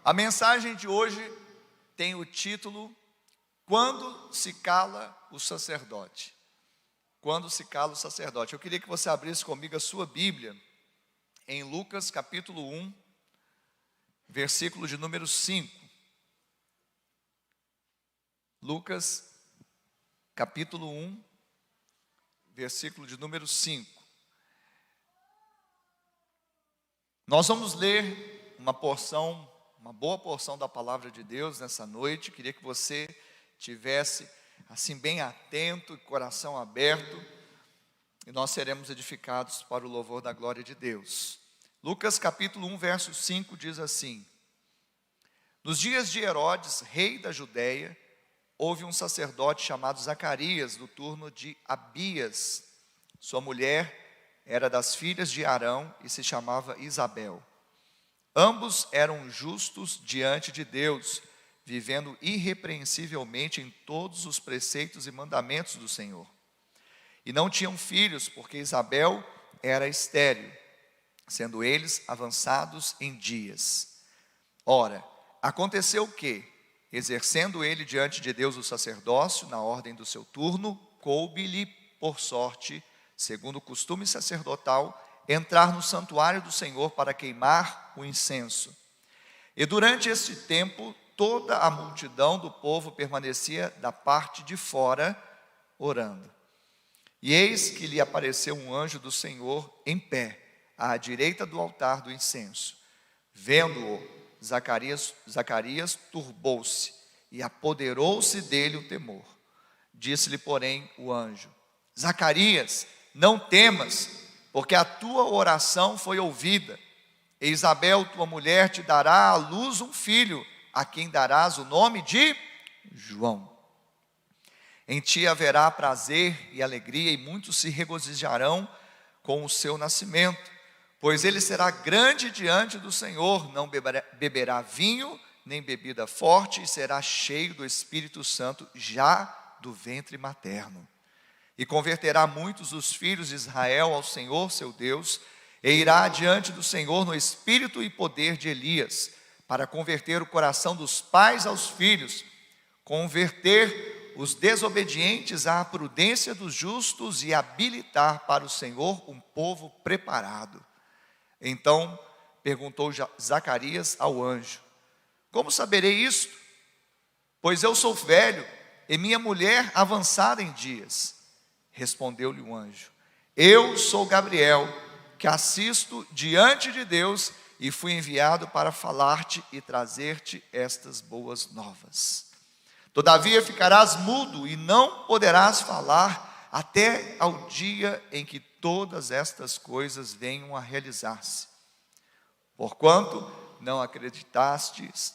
A mensagem de hoje tem o título Quando se cala o sacerdote. Quando se cala o sacerdote. Eu queria que você abrisse comigo a sua Bíblia em Lucas capítulo 1, versículo de número 5. Lucas capítulo 1, versículo de número 5. Nós vamos ler uma boa porção da palavra de Deus nessa noite. Queria que você tivesse assim bem atento e coração aberto, e nós seremos edificados para o louvor da glória de Deus. Lucas capítulo 1, verso 5 diz assim: Nos dias de Herodes, rei da Judéia, houve um sacerdote chamado Zacarias, do turno de Abias. Sua mulher era das filhas de Arão e se chamava Isabel. Ambos eram justos diante de Deus, vivendo irrepreensivelmente em todos os preceitos e mandamentos do Senhor. E não tinham filhos, porque Isabel era estéril, sendo eles avançados em dias. Ora, aconteceu que, exercendo ele diante de Deus o sacerdócio, na ordem do seu turno, coube-lhe, por sorte, segundo o costume sacerdotal, entrar no santuário do Senhor para queimar o incenso. E durante esse tempo, toda a multidão do povo permanecia da parte de fora, orando. E eis que lhe apareceu um anjo do Senhor em pé, à direita do altar do incenso. Vendo-o, Zacarias turbou-se, e apoderou-se dele o temor. Disse-lhe, porém, o anjo: Zacarias, não temas, porque a tua oração foi ouvida. E Isabel, tua mulher, te dará à luz um filho, a quem darás o nome de João. Em ti haverá prazer e alegria, e muitos se regozijarão com o seu nascimento, pois ele será grande diante do Senhor, não beberá vinho, nem bebida forte, e será cheio do Espírito Santo, já do ventre materno. E converterá muitos dos filhos de Israel ao Senhor seu Deus, e irá diante do Senhor no espírito e poder de Elias, para converter o coração dos pais aos filhos, converter os desobedientes à prudência dos justos e habilitar para o Senhor um povo preparado. Então perguntou Zacarias ao anjo: Como saberei isto? Pois eu sou velho e minha mulher avançada em dias. Respondeu-lhe o anjo: Eu sou Gabriel, que assisto diante de Deus, e fui enviado para falar-te e trazer-te estas boas novas. Todavia ficarás mudo e não poderás falar até ao dia em que todas estas coisas venham a realizar-se. Porquanto não acreditastes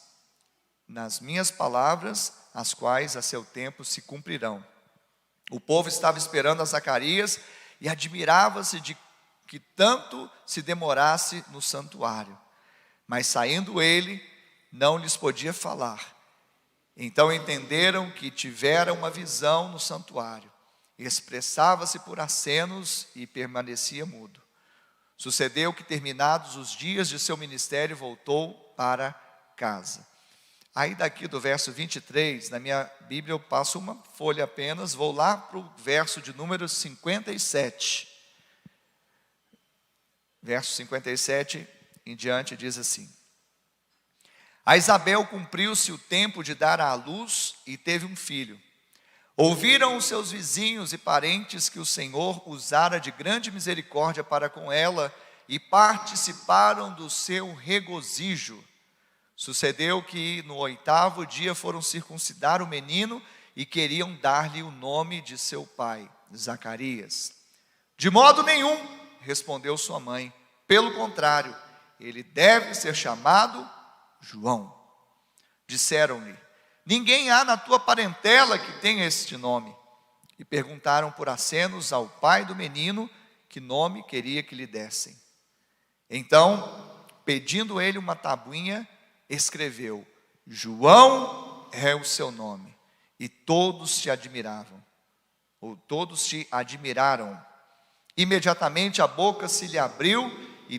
nas minhas palavras, as quais a seu tempo se cumprirão. O povo estava esperando a Zacarias e admirava-se de que tanto se demorasse no santuário. Mas saindo ele, não lhes podia falar. Então entenderam que tivera uma visão no santuário. Expressava-se por acenos e permanecia mudo. Sucedeu que, terminados os dias de seu ministério, voltou para casa. Aí daqui do verso 23, na minha Bíblia eu passo uma folha apenas, vou lá para o verso de número 57. Verso 57 em diante diz assim: A Isabel cumpriu-se o tempo de dar à luz e teve um filho. Ouviram os seus vizinhos e parentes que o Senhor usara de grande misericórdia para com ela e participaram do seu regozijo. Sucedeu que no 8º dia foram circuncidar o menino e queriam dar-lhe o nome de seu pai, Zacarias. De modo nenhum, respondeu sua mãe, pelo contrário, ele deve ser chamado João. Disseram-lhe: Ninguém há na tua parentela que tenha este nome. E perguntaram por acenos ao pai do menino que nome queria que lhe dessem. Então, pedindo ele uma tabuinha, escreveu: João é o seu nome. E todos te admiravam, ou todos te admiraram. Imediatamente a boca se lhe abriu e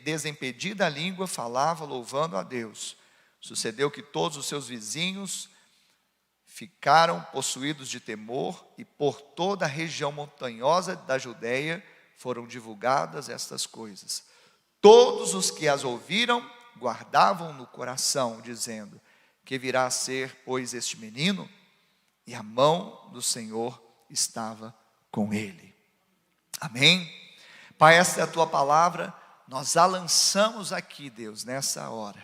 desimpedida a língua falava, louvando a Deus. Sucedeu que todos os seus vizinhos ficaram possuídos de temor, e por toda a região montanhosa da Judeia foram divulgadas estas coisas. Todos os que as ouviram guardavam no coração, dizendo: que virá a ser, pois, este menino? E a mão do Senhor estava com ele. Amém? Pai, esta é a tua palavra, nós a lançamos aqui, Deus, nessa hora.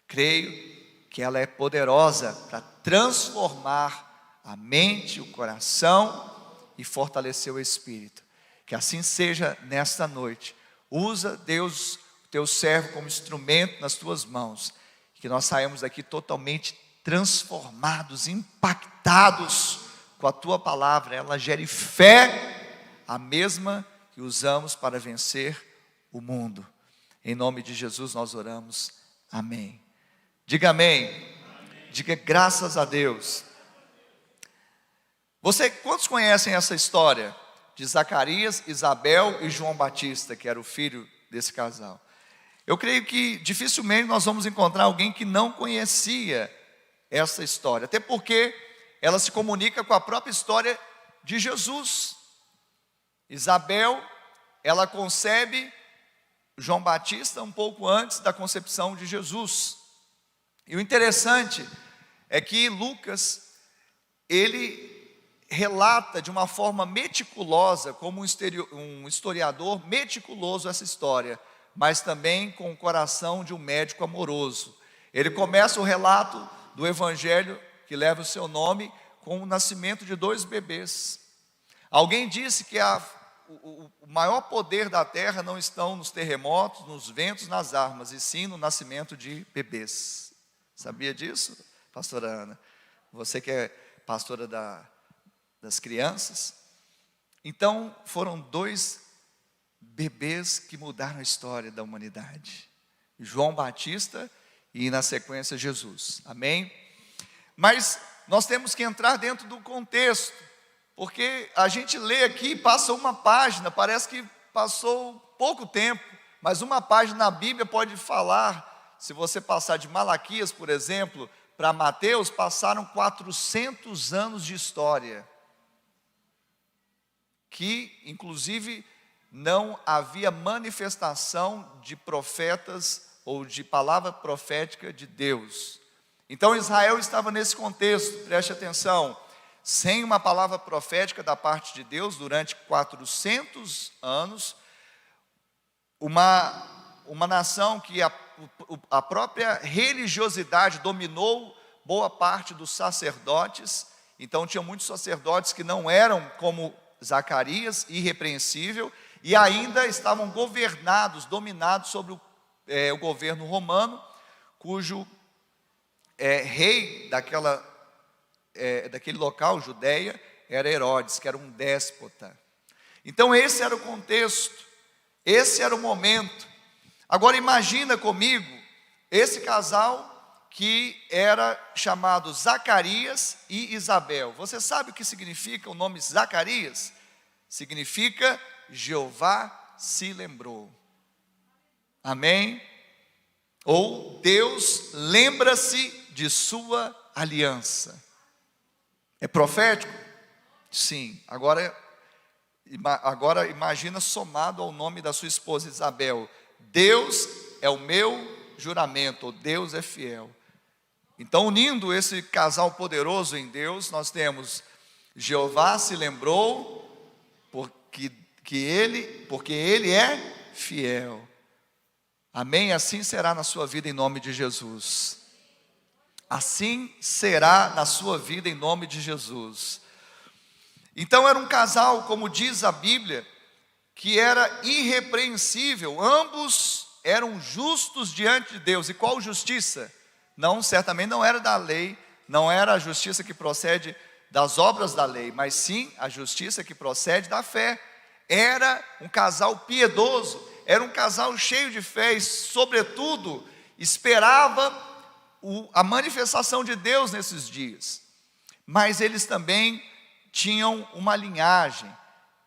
Creio que ela é poderosa para transformar a mente, o coração e fortalecer o espírito. Que assim seja nesta noite. Usa, Deus, o teu servo como instrumento nas tuas mãos. Que nós saímos daqui totalmente transformados, impactados com a tua palavra. Ela gere fé, a mesma que usamos para vencer o mundo. Em nome de Jesus nós oramos. Amém. Diga amém. Amém. Diga graças a Deus. Quantos conhecem essa história de Zacarias, Isabel e João Batista, que era o filho desse casal? Eu creio que dificilmente nós vamos encontrar alguém que não conhecia essa história, até porque ela se comunica com a própria história de Jesus. Isabel, ela concebe João Batista um pouco antes da concepção de Jesus. E o interessante é que Lucas, ele relata de uma forma meticulosa, como um historiador meticuloso essa história, mas também com o coração de um médico amoroso. Ele começa o relato do evangelho que leva o seu nome com o nascimento de 2 bebês. Alguém disse que o maior poder da terra não estão nos terremotos, nos ventos, nas armas, e sim no nascimento de bebês. Sabia disso, pastora Ana? Você que é pastora das crianças. Então, foram 2 bebês que mudaram a história da humanidade. João Batista e, na sequência, Jesus. Amém? Mas nós temos que entrar dentro do contexto, porque a gente lê aqui, passa uma página, parece que passou pouco tempo, mas uma página na Bíblia pode falar. Se você passar de Malaquias, por exemplo, para Mateus, passaram 400 anos de história, que inclusive não havia manifestação de profetas ou de palavra profética de Deus. Então Israel estava nesse contexto, preste atenção, sem uma palavra profética da parte de Deus durante 400 anos, uma nação que a própria religiosidade dominou boa parte dos sacerdotes. Então tinha muitos sacerdotes que não eram como Zacarias, irrepreensível, e ainda estavam governados, dominados sobre o governo romano, cujo rei daquele local, Judeia, era Herodes, que era um déspota. Então esse era o contexto, esse era o momento. Agora imagina comigo, esse casal que era chamado Zacarias e Isabel. Você sabe o que significa o nome Zacarias? Significa Jeová se lembrou. Amém? Ou Deus lembra-se de sua aliança. É profético? Sim. Agora imagina somado ao nome da sua esposa Isabel. Deus é o meu juramento, ou Deus é fiel. Então, unindo esse casal poderoso em Deus, nós temos Jeová se lembrou porque ele é fiel. Amém? Assim será na sua vida em nome de Jesus. Assim será na sua vida em nome de Jesus. Então era um casal, como diz a Bíblia, que era irrepreensível. Ambos eram justos diante de Deus. E qual justiça? Não, certamente não era da lei, não era a justiça que procede das obras da lei, mas sim a justiça que procede da fé. Era um casal piedoso, era um casal cheio de fé e, sobretudo, esperava a manifestação de Deus nesses dias. Mas eles também tinham uma linhagem.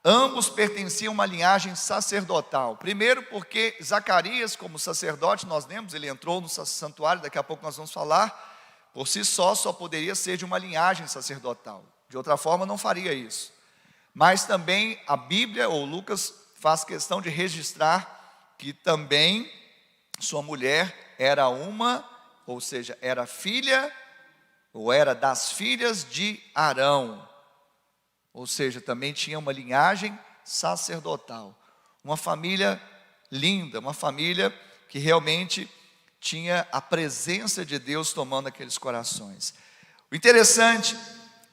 ambos pertenciam a uma linhagem sacerdotal. Primeiro porque Zacarias, como sacerdote, nós lemos, ele entrou no santuário, daqui a pouco nós vamos falar, por si só poderia ser de uma linhagem sacerdotal. De outra forma, não faria isso. Mas também a Bíblia, ou Lucas, faz questão de registrar que também sua mulher era ou seja, era filha, ou era das filhas de Arão. Ou seja, também tinha uma linhagem sacerdotal. Uma família linda, uma família que realmente tinha a presença de Deus tomando aqueles corações. O interessante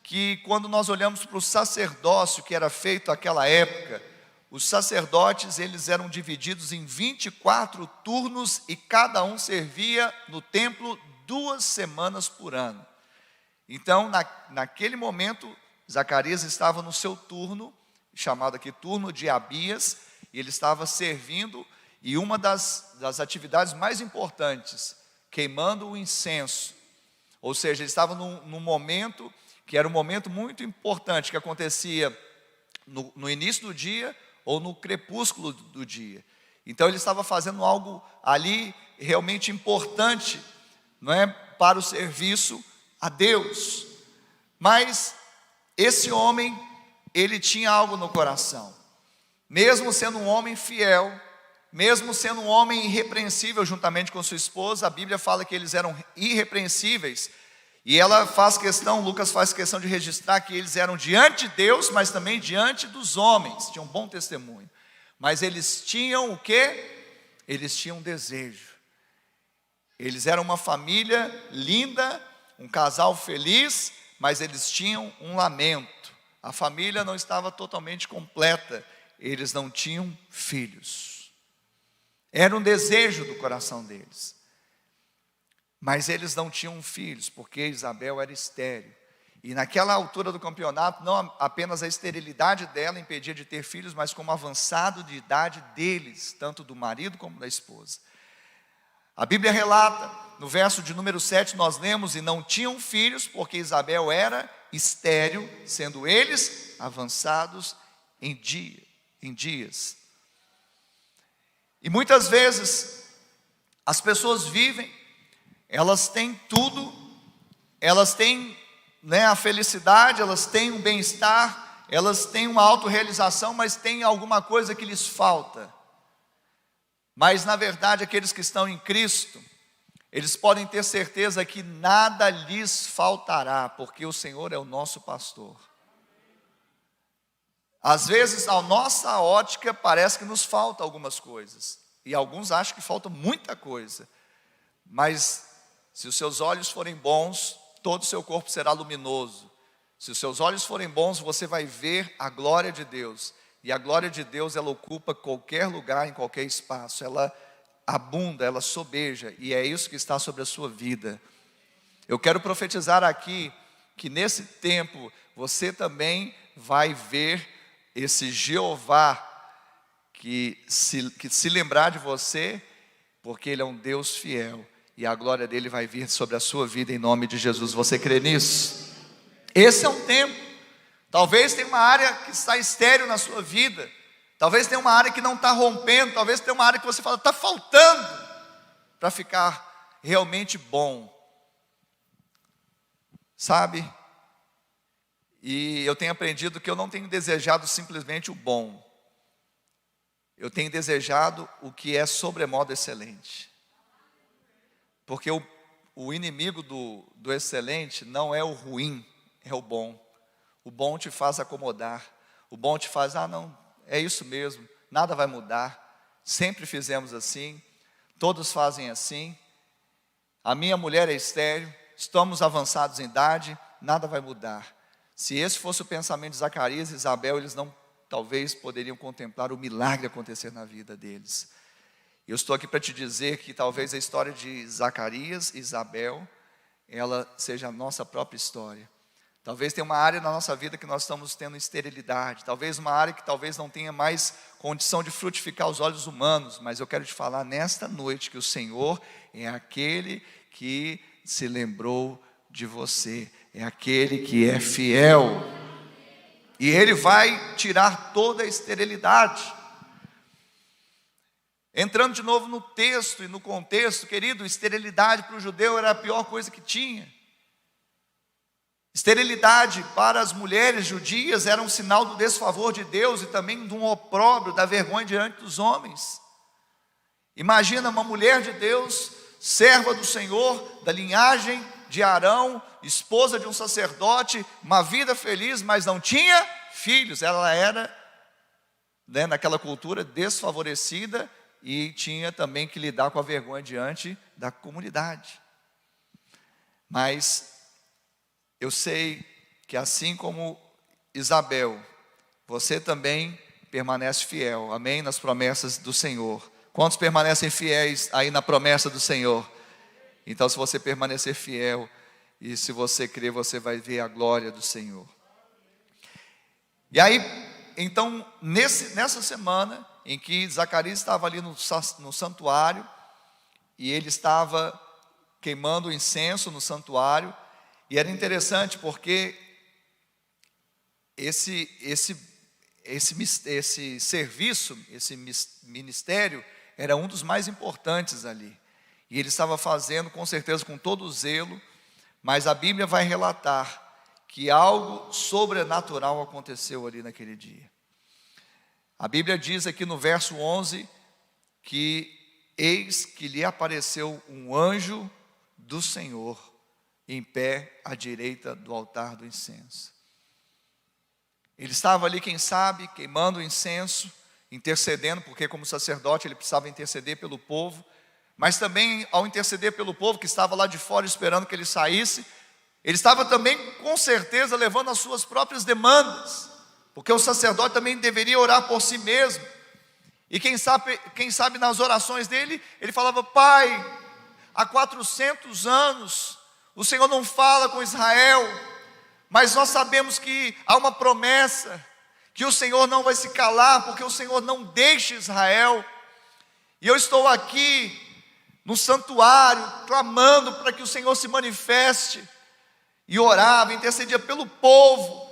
que quando nós olhamos para o sacerdócio que era feito naquela época, os sacerdotes eles eram divididos em 24 turnos e cada um servia no templo 2 semanas por ano. Então, naquele momento, Zacarias estava no seu turno, chamado aqui turno de Abias, e ele estava servindo, e uma das atividades mais importantes, queimando o incenso. Ou seja, ele estava num momento, que era um momento muito importante, que acontecia no início do dia, ou no crepúsculo do dia. Então ele estava fazendo algo ali, realmente importante, não é, para o serviço a Deus. Mas esse homem, ele tinha algo no coração. Mesmo sendo um homem fiel, mesmo sendo um homem irrepreensível juntamente com sua esposa, a Bíblia fala que eles eram irrepreensíveis. E ela faz questão, Lucas faz questão de registrar que eles eram diante de Deus, mas também diante dos homens. Tinham um bom testemunho. Mas eles tinham o quê? Eles tinham um desejo. Eles eram uma família linda, um casal feliz, mas eles tinham um lamento. A família não estava totalmente completa. Eles não tinham filhos. Era um desejo do coração deles. Mas eles não tinham filhos, porque Isabel era estéril. E naquela altura do campeonato, não apenas a esterilidade dela impedia de ter filhos, mas como avançado de idade deles, tanto do marido como da esposa. A Bíblia relata, no verso de número 7, nós lemos, e não tinham filhos, porque Isabel era estéril, sendo eles avançados em dias. E muitas vezes, as pessoas vivem, elas têm tudo, elas têm, a felicidade, elas têm um bem-estar, elas têm uma autorrealização, mas tem alguma coisa que lhes falta. Mas na verdade aqueles que estão em Cristo, eles podem ter certeza que nada lhes faltará, porque o Senhor é o nosso pastor. Às vezes a nossa ótica parece que nos falta algumas coisas, e alguns acham que falta muita coisa, mas se os seus olhos forem bons, todo o seu corpo será luminoso. Se os seus olhos forem bons, você vai ver a glória de Deus. E a glória de Deus, ela ocupa qualquer lugar, em qualquer espaço. Ela abunda, ela sobeja. E é isso que está sobre a sua vida. Eu quero profetizar aqui, que nesse tempo, você também vai ver esse Jeová, que se lembrar de você, porque Ele é um Deus fiel. E a glória dele vai vir sobre a sua vida em nome de Jesus. Você crê nisso? Esse é um tempo. Talvez tenha uma área que está estéril na sua vida. Talvez tenha uma área que não está rompendo. Talvez tenha uma área que você fala, está faltando para ficar realmente bom. Sabe? E eu tenho aprendido que eu não tenho desejado simplesmente o bom. Eu tenho desejado o que é sobremodo excelente. Porque o inimigo do excelente não é o ruim, é o bom. O bom te faz acomodar. O bom te faz, não, é isso mesmo, nada vai mudar. Sempre fizemos assim, todos fazem assim. A minha mulher é estéril, estamos avançados em idade, nada vai mudar. Se esse fosse o pensamento de Zacarias e Isabel, eles não, talvez, poderiam contemplar o milagre acontecer na vida deles. Eu estou aqui para te dizer que talvez a história de Zacarias e Isabel, ela seja a nossa própria história. Talvez tenha uma área na nossa vida que nós estamos tendo esterilidade. Talvez uma área que talvez não tenha mais condição de frutificar aos olhos humanos. Mas eu quero te falar nesta noite que o Senhor é aquele que se lembrou de você. É aquele que é fiel. E ele vai tirar toda a esterilidade. Entrando de novo no texto e no contexto, querido, esterilidade para o judeu era a pior coisa que tinha. Esterilidade para as mulheres judias era um sinal do desfavor de Deus e também de um opróbrio, da vergonha diante dos homens. Imagina uma mulher de Deus, serva do Senhor, da linhagem de Arão, esposa de um sacerdote, uma vida feliz, mas não tinha filhos. Ela era, naquela cultura, desfavorecida e tinha também que lidar com a vergonha diante da comunidade. Mas eu sei que assim como Isabel, você também permanece fiel, amém? Nas promessas do Senhor. Quantos permanecem fiéis aí na promessa do Senhor? Então, se você permanecer fiel e se você crer, você vai ver a glória do Senhor. E aí, então, nessa semana em que Zacarias estava ali no santuário, e ele estava queimando incenso no santuário, e era interessante porque esse serviço, esse ministério, era um dos mais importantes ali. E ele estava fazendo, com certeza, com todo o zelo, mas a Bíblia vai relatar que algo sobrenatural aconteceu ali naquele dia. A Bíblia diz aqui no verso 11, que eis que lhe apareceu um anjo do Senhor, em pé à direita do altar do incenso. Ele estava ali, quem sabe, queimando o incenso, intercedendo, porque como sacerdote ele precisava interceder pelo povo, mas também ao interceder pelo povo que estava lá de fora esperando que ele saísse, ele estava também com certeza levando as suas próprias demandas, porque o sacerdote também deveria orar por si mesmo. E quem sabe nas orações dele, ele falava: Pai, há 400 anos o Senhor não fala com Israel, mas nós sabemos que há uma promessa, que o Senhor não vai se calar, porque o Senhor não deixa Israel. E eu estou aqui no santuário, clamando para que o Senhor se manifeste. E orava, intercedia pelo povo.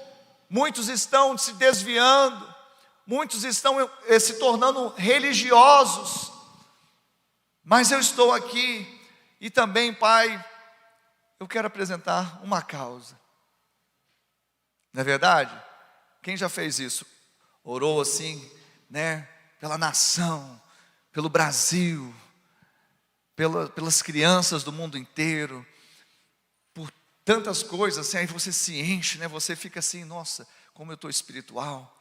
Muitos estão se desviando, muitos estão se tornando religiosos, mas eu estou aqui, e também, Pai, eu quero apresentar uma causa. Não é verdade? Quem já fez isso? Orou assim, pela nação, pelo Brasil, pelas crianças do mundo inteiro, por tantas coisas, assim, aí você se enche, você fica assim: nossa, como eu estou espiritual.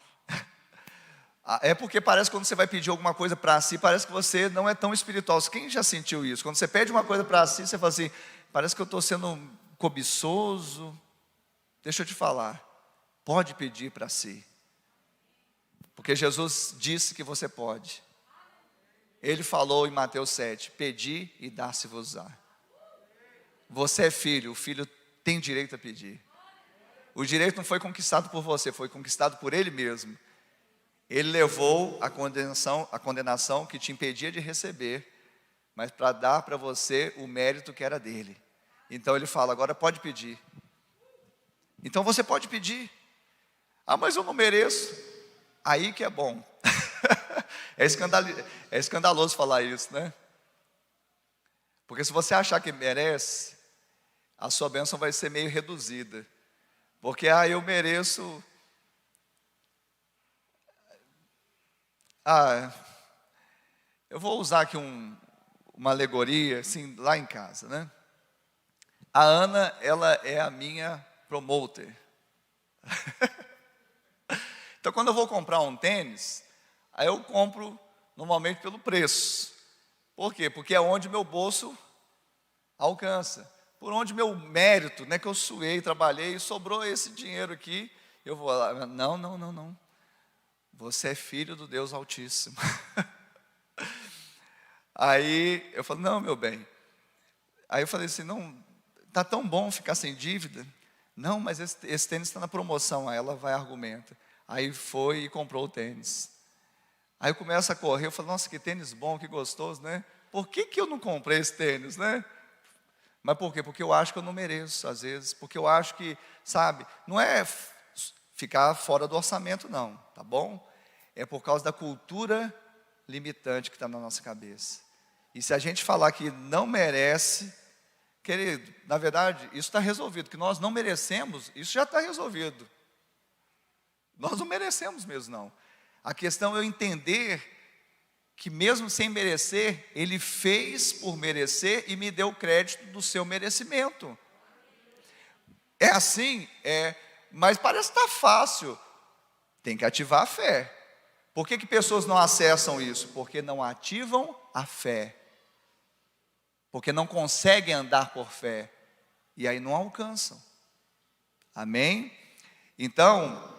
É porque parece que quando você vai pedir alguma coisa para si, parece que você não é tão espiritual. Quem já sentiu isso? Quando você pede uma coisa para si, você fala assim: parece que eu estou sendo cobiçoso. Deixa eu te falar, pode pedir para si, porque Jesus disse que você pode. Ele falou em Mateus 7, pedi e dá-se-vos-á. Você é filho, o filho tem direito a pedir. O direito não foi conquistado por você, foi conquistado por ele mesmo. Ele levou a condenação que te impedia de receber, mas para dar para você o mérito que era dele. Então ele fala: agora pode pedir. Então você pode pedir. Ah, mas eu não mereço. Aí que é bom. É escandaloso falar isso, né? Porque se você achar que merece, a sua bênção vai ser meio reduzida. Porque eu mereço. Eu vou usar aqui uma alegoria, assim, lá em casa, né? A Ana, ela é a minha promoter. Então, quando eu vou comprar um tênis, aí eu compro normalmente pelo preço. Por quê? Porque é onde meu bolso alcança. Por onde meu mérito, que eu suei, trabalhei, e sobrou esse dinheiro aqui, eu vou lá. Não. Você é filho do Deus Altíssimo. Aí eu falo: não, meu bem. Aí eu falei assim: não, está tão bom ficar sem dívida. Não, mas esse tênis está na promoção. Aí ela vai e argumenta. Aí foi e comprou o tênis. Aí eu começo a correr, eu falo: nossa, que tênis bom, que gostoso, né? Por que eu não comprei esse tênis, né? Mas por quê? Porque eu acho que eu não mereço, às vezes. Porque eu acho que, sabe, não é ficar fora do orçamento, não, tá bom? É por causa da cultura limitante que está na nossa cabeça. E se a gente falar que não merece, querido, na verdade, isso está resolvido. Que nós não merecemos, isso já está resolvido. Nós não merecemos mesmo, não. A questão é eu entender que mesmo sem merecer, Ele fez por merecer e me deu o crédito do seu merecimento. É assim, mas parece estar fácil. Tem que ativar a fé. Por que pessoas não acessam isso? Porque não ativam a fé. Porque não conseguem andar por fé. E aí não alcançam. Amém? Então,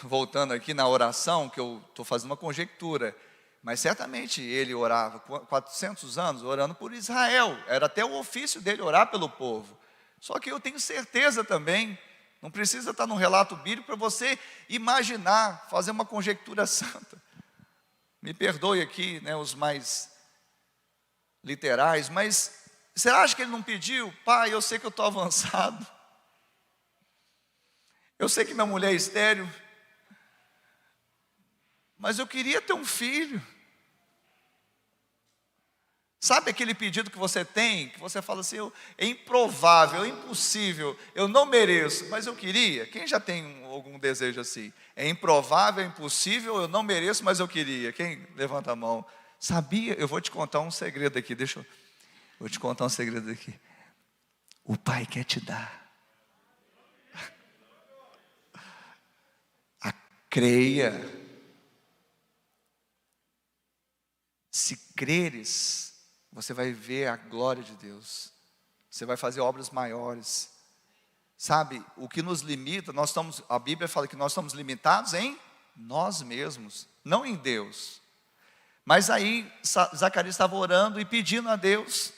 voltando aqui na oração, que eu estou fazendo uma conjectura, mas certamente ele orava 400 anos orando por Israel. Era até o ofício dele orar pelo povo. Só que eu tenho certeza também, não precisa estar no relato bíblico para você imaginar, fazer uma conjectura santa. Me perdoe aqui, né, os mais literais, mas você acha que ele não pediu? Pai, eu sei que eu estou avançado. Eu sei que minha mulher é estéril. Mas eu queria ter um filho. Sabe aquele pedido que você tem, que você fala assim, é improvável, é impossível, eu não mereço, mas eu queria? Quem já tem algum desejo assim? É improvável, é impossível, eu não mereço, mas eu queria. Quem levanta a mão? Sabia? Eu vou te contar um segredo aqui, vou te contar um segredo aqui. O Pai quer te dar. Creia. Se creres, você vai ver a glória de Deus. Você vai fazer obras maiores. Sabe, o que nos limita, a Bíblia fala que nós estamos limitados em nós mesmos, não em Deus. Mas aí, Zacarias estava orando e pedindo a Deus.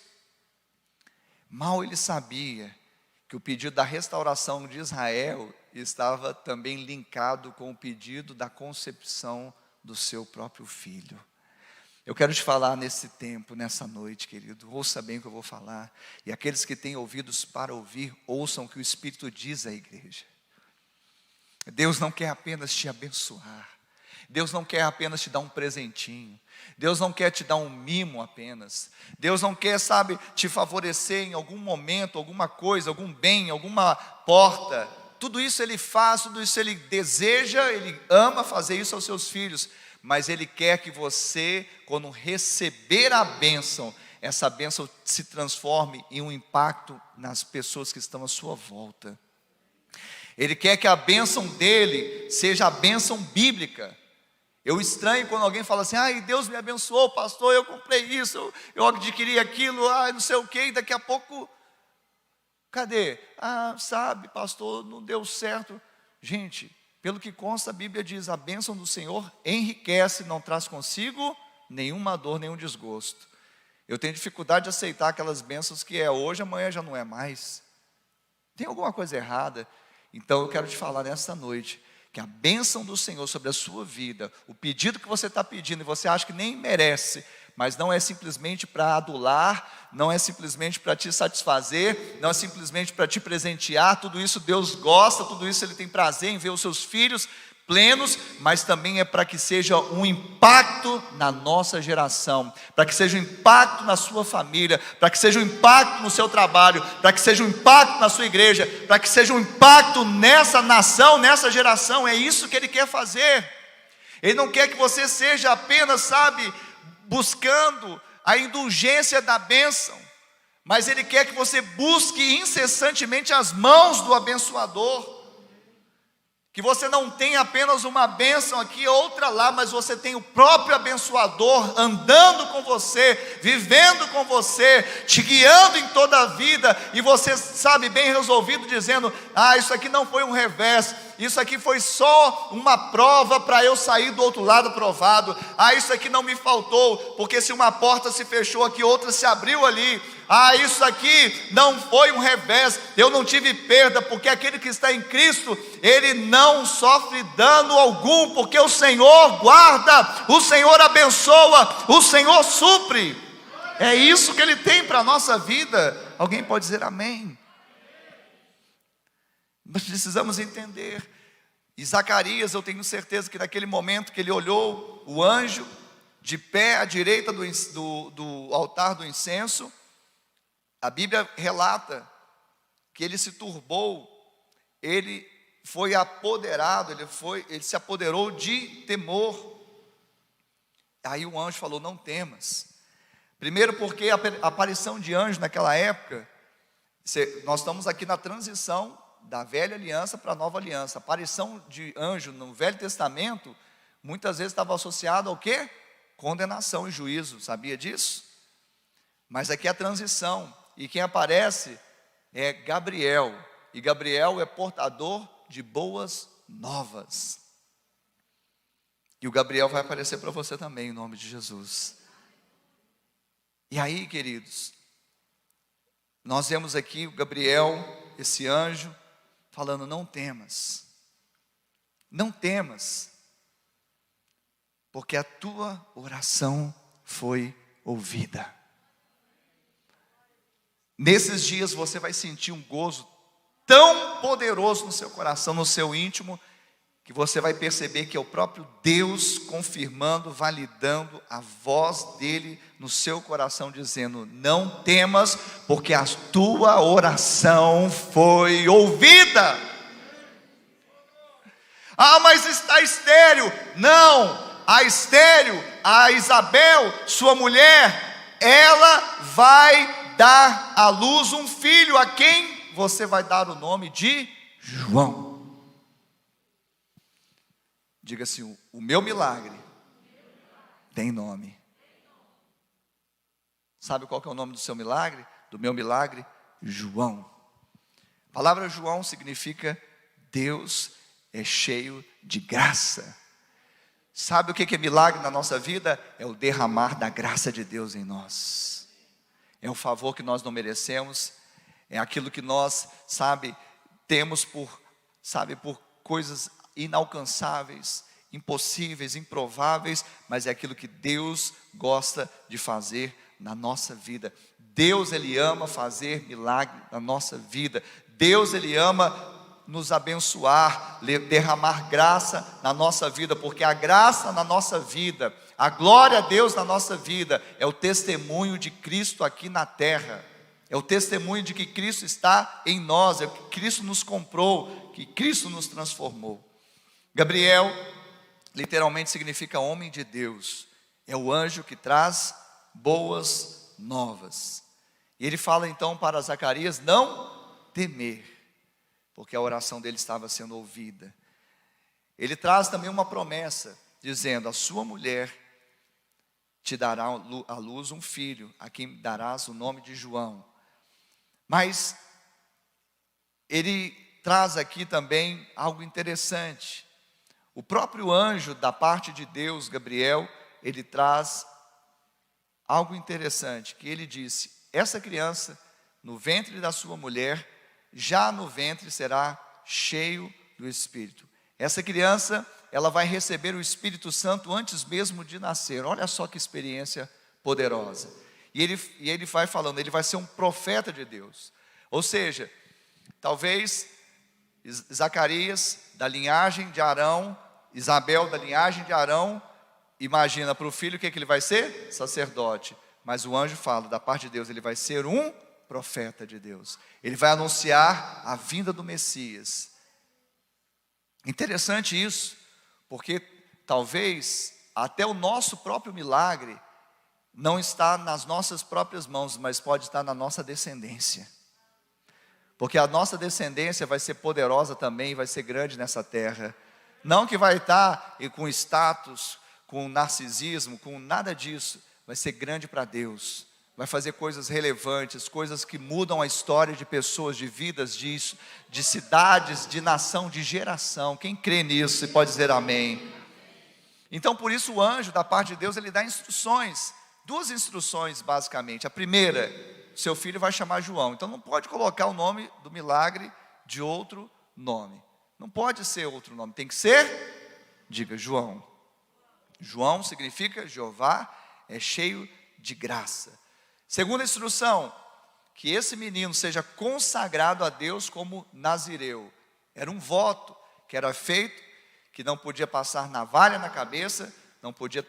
Mal ele sabia que o pedido da restauração de Israel estava também linkado com o pedido da concepção do seu próprio filho. Eu quero te falar nesse tempo, nessa noite, querido, ouça bem o que eu vou falar, e aqueles que têm ouvidos para ouvir, ouçam o que o Espírito diz à igreja. Deus não quer apenas te abençoar, Deus não quer apenas te dar um presentinho, Deus não quer te dar um mimo apenas, Deus não quer, sabe, te favorecer em algum momento, alguma coisa, algum bem, alguma porta. Tudo isso Ele faz, tudo isso Ele deseja, Ele ama fazer isso aos seus filhos, mas Ele quer que você, quando receber a bênção, essa bênção se transforme em um impacto nas pessoas que estão à sua volta. Ele quer que a bênção dele seja a bênção bíblica. Eu estranho quando alguém fala assim, ai, Deus me abençoou, pastor, eu comprei isso, eu adquiri aquilo, não sei o que, e daqui a pouco, cadê? Sabe, pastor, não deu certo. Gente, pelo que consta, a Bíblia diz, a bênção do Senhor enriquece, não traz consigo nenhuma dor, nenhum desgosto. Eu tenho dificuldade de aceitar aquelas bênçãos que é hoje, amanhã já não é mais. Tem alguma coisa errada? Então eu quero te falar nesta noite, que a bênção do Senhor sobre a sua vida, o pedido que você está pedindo e você acha que nem merece, mas não é simplesmente para adular, não é simplesmente para te satisfazer, não é simplesmente para te presentear, tudo isso Deus gosta, tudo isso Ele tem prazer em ver os seus filhos plenos, mas também é para que seja um impacto na nossa geração, para que seja um impacto na sua família, para que seja um impacto no seu trabalho, para que seja um impacto na sua igreja, para que seja um impacto nessa nação, nessa geração. É isso que Ele quer fazer. Ele não quer que você seja apenas, sabe, buscando a indulgência da bênção, mas Ele quer que você busque incessantemente as mãos do abençoador. Que você não tenha apenas uma bênção aqui, outra lá, mas você tem o próprio abençoador andando com você, vivendo com você, te guiando em toda a vida, e você sabe, bem resolvido, dizendo, isso aqui não foi um revés, isso aqui foi só uma prova para eu sair do outro lado aprovado, isso aqui não me faltou, porque se uma porta se fechou aqui, outra se abriu ali, isso aqui não foi um revés, eu não tive perda, porque aquele que está em Cristo, ele não sofre dano algum, porque o Senhor guarda, o Senhor abençoa, o Senhor supre. É isso que Ele tem para a nossa vida. Alguém pode dizer amém? Nós precisamos entender, E Zacarias, eu tenho certeza que naquele momento que ele olhou o anjo de pé à direita do altar do incenso, a Bíblia relata que ele se turbou, ele foi apoderado, ele se apoderou de temor. Aí o anjo falou: não temas. Primeiro porque a aparição de anjo naquela época, nós estamos aqui na transição da velha aliança para a nova aliança. A aparição de anjo no Velho Testamento, muitas vezes estava associada ao quê? Condenação e juízo, sabia disso? Mas aqui é a transição, e quem aparece é Gabriel, e Gabriel é portador de boas novas. E o Gabriel vai aparecer para você também, em nome de Jesus. E aí, queridos, nós vemos aqui o Gabriel, esse anjo, falando: não temas, não temas, porque a tua oração foi ouvida. Nesses dias você vai sentir um gozo tão poderoso no seu coração, no seu íntimo, que você vai perceber que é o próprio Deus confirmando, validando a voz dele no seu coração, dizendo: não temas, porque a tua oração foi ouvida. Ah, mas está estéril. Não, a estéril, a Isabel, sua mulher, ela vai dar à luz um filho, a quem você vai dar o nome de João. Diga assim: o meu milagre tem nome. Sabe qual que é o nome do seu milagre? Do meu milagre? João. A palavra João significa Deus é cheio de graça. Sabe o que é milagre na nossa vida? É o derramar da graça de Deus em nós. É o favor que nós não merecemos. É aquilo que nós, temos por coisas inalcançáveis, impossíveis, improváveis, mas é aquilo que Deus gosta de fazer na nossa vida. Deus, Ele ama fazer milagre na nossa vida. Deus, Ele ama nos abençoar, derramar graça na nossa vida, porque a graça na nossa vida, a glória a Deus na nossa vida, é o testemunho de Cristo aqui na terra. É o testemunho de que Cristo está em nós, é que Cristo nos comprou, que Cristo nos transformou. Gabriel literalmente significa homem de Deus. É o anjo que traz boas novas. E ele fala então para Zacarias não temer, porque a oração dele estava sendo ouvida. Ele traz também uma promessa, dizendo: a sua mulher te dará à luz um filho, a quem darás o nome de João. Mas ele traz aqui também algo interessante. O próprio anjo da parte de Deus, Gabriel, ele traz algo interessante, que ele disse: essa criança, no ventre da sua mulher, já no ventre será cheio do Espírito. Essa criança, ela vai receber o Espírito Santo antes mesmo de nascer. Olha só que experiência poderosa. E ele vai falando, ele vai ser um profeta de Deus. Ou seja, talvez Zacarias, da linhagem de Arão, Isabel, da linhagem de Arão, imagina para o filho o que ele vai ser? Sacerdote. Mas o anjo fala, da parte de Deus, ele vai ser um profeta de Deus. Ele vai anunciar a vinda do Messias. Interessante isso, porque talvez até o nosso próprio milagre não está nas nossas próprias mãos, mas pode estar na nossa descendência. Porque a nossa descendência vai ser poderosa também, vai ser grande nessa terra. Não que vai estar com status, com narcisismo, com nada disso. Vai ser grande para Deus. Vai fazer coisas relevantes, coisas que mudam a história de pessoas, de vidas, de cidades, de nação, de geração. Quem crê nisso pode dizer amém. Então por isso o anjo da parte de Deus, ele dá instruções. Duas instruções basicamente. A primeira: seu filho vai chamar João. Então não pode colocar o nome do milagre de outro nome. Não pode ser outro nome, tem que ser, diga, João. João significa Jeová é cheio de graça. Segunda instrução: que esse menino seja consagrado a Deus como nazireu. Era um voto que era feito que não podia passar navalha na cabeça, não podia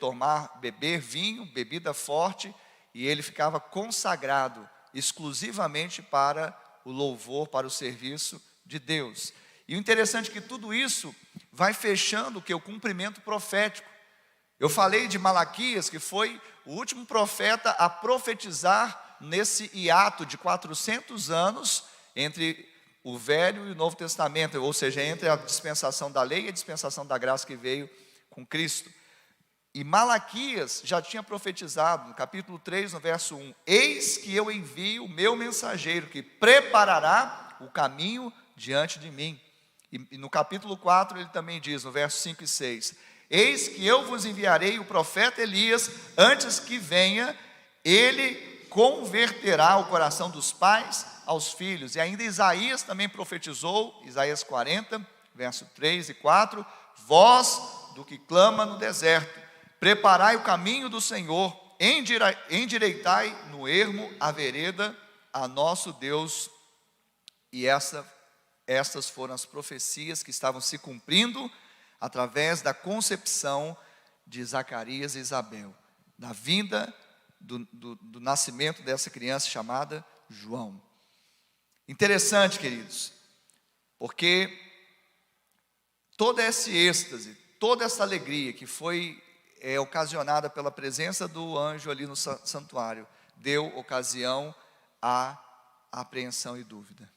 beber vinho, bebida forte, e ele ficava consagrado exclusivamente para o louvor, para o serviço de Deus. E o interessante é que tudo isso vai fechando o cumprimento profético. Eu falei de Malaquias, que foi o último profeta a profetizar nesse hiato de 400 anos entre o Velho e o Novo Testamento, ou seja, entre a dispensação da lei e a dispensação da graça que veio com Cristo. E Malaquias já tinha profetizado, no capítulo 3, no verso 1, eis que eu envio o meu mensageiro, que preparará o caminho diante de mim. E no capítulo 4 ele também diz, no verso 5 e 6, eis que eu vos enviarei o profeta Elias, antes que venha, ele converterá o coração dos pais aos filhos. E ainda Isaías também profetizou, Isaías 40, verso 3 e 4, voz do que clama no deserto, preparai o caminho do Senhor, endireitai no ermo a vereda a nosso Deus. E estas foram as profecias que estavam se cumprindo através da concepção de Zacarias e Isabel, da vinda do nascimento dessa criança chamada João. Interessante, queridos, porque todo esse êxtase, toda essa alegria que foi ocasionada pela presença do anjo ali no santuário, deu ocasião à apreensão e dúvida.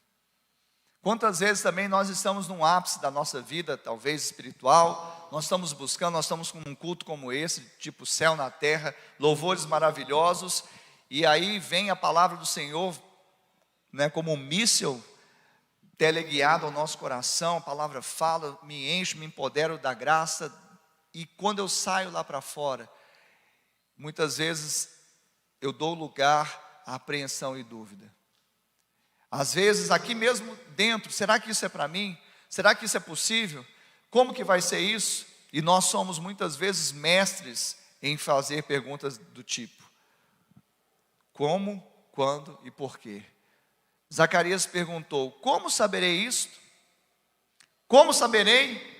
Quantas vezes também nós estamos num ápice da nossa vida, talvez espiritual, nós estamos buscando, nós estamos com um culto como esse, tipo céu na terra, louvores maravilhosos, e aí vem a palavra do Senhor, né, como um míssil teleguiado ao nosso coração, a palavra fala, me enche, me empodero da graça, e quando eu saio lá para fora, muitas vezes eu dou lugar à apreensão e dúvida. Às vezes aqui mesmo dentro, será que isso é para mim? Será que isso é possível? Como que vai ser isso? E nós somos muitas vezes mestres em fazer perguntas do tipo: como, quando e por quê? Zacarias perguntou: como saberei isto? Como saberei?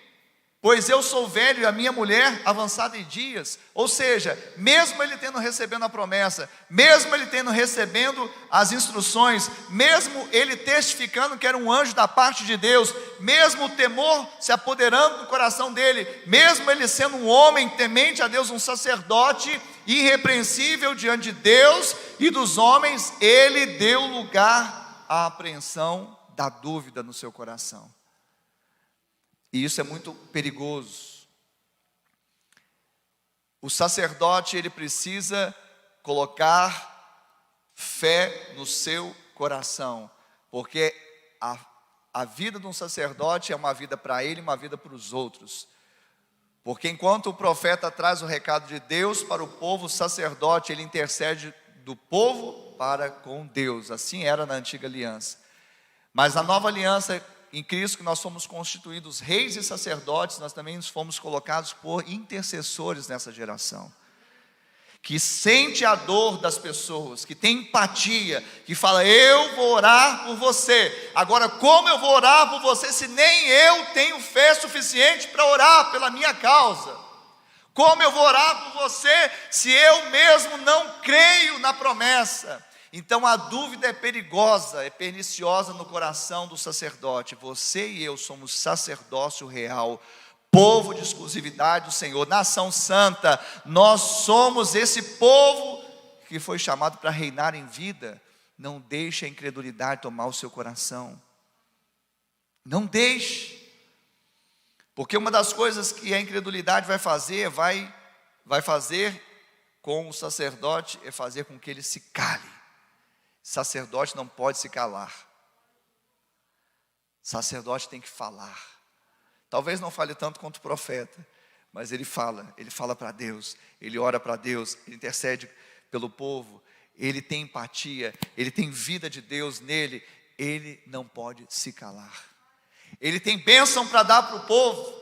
Pois eu sou velho e a minha mulher avançada em dias. Ou seja, mesmo ele tendo recebendo a promessa, mesmo ele tendo recebendo as instruções, mesmo ele testificando que era um anjo da parte de Deus, mesmo o temor se apoderando do coração dele, mesmo ele sendo um homem temente a Deus, um sacerdote irrepreensível diante de Deus e dos homens, ele deu lugar à apreensão da dúvida no seu coração. E isso é muito perigoso. O sacerdote, ele precisa colocar fé no seu coração, porque a vida de um sacerdote é uma vida para ele e uma vida para os outros. Porque enquanto o profeta traz o recado de Deus para o povo, o sacerdote, ele intercede do povo para com Deus. Assim era na antiga aliança. Mas na nova aliança, em Cristo, que nós fomos constituídos reis e sacerdotes, nós também fomos colocados por intercessores nessa geração, que sente a dor das pessoas, que tem empatia, que fala: eu vou orar por você. Agora, como eu vou orar por você se nem eu tenho fé suficiente para orar pela minha causa? Como eu vou orar por você se eu mesmo não creio na promessa? Então a dúvida é perigosa, é perniciosa no coração do sacerdote. Você e eu somos sacerdócio real, povo de exclusividade do Senhor, nação santa. Nós somos esse povo que foi chamado para reinar em vida. Não deixe a incredulidade tomar o seu coração. Não deixe. Porque uma das coisas que a incredulidade vai fazer com o sacerdote é fazer com que ele se cale. Sacerdote não pode se calar. Sacerdote tem que falar. Talvez não fale tanto quanto o profeta, mas ele fala para Deus, ele ora para Deus, ele intercede pelo povo, ele tem empatia, ele tem vida de Deus nele, ele não pode se calar. Ele tem bênção para dar para o povo.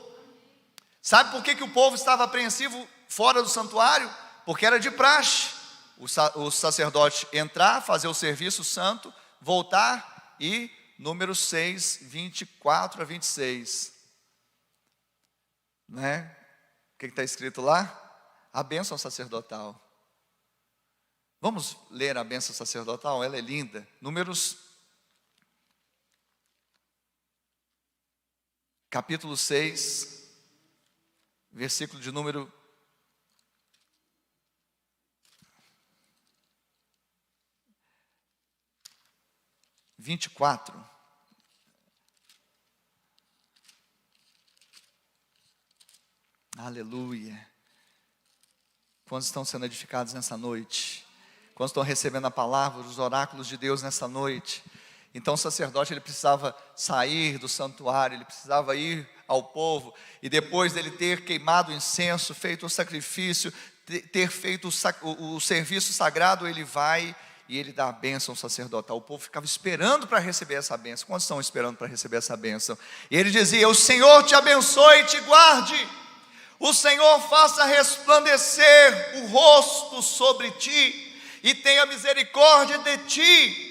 Sabe por que o povo estava apreensivo fora do santuário? Porque era de praxe o sacerdote entrar, fazer o serviço santo, voltar e, número 6, 24 a 26. né? O que está escrito lá? A bênção sacerdotal. Vamos ler a bênção sacerdotal? Ela é linda. Números, capítulo 6, versículo de número 24. Aleluia. Quantos estão sendo edificados nessa noite? Quantos estão recebendo a palavra, os oráculos de Deus nessa noite? Então o sacerdote, ele precisava sair do santuário, ele precisava ir ao povo, e depois dele ter queimado o incenso, feito o sacrifício, ter feito o serviço sagrado, ele vai e ele dá a bênção sacerdotal. O povo ficava esperando para receber essa bênção. Quantos estão esperando para receber essa bênção? E ele dizia: o Senhor te abençoe e te guarde, o Senhor faça resplandecer o rosto sobre ti e tenha misericórdia de ti,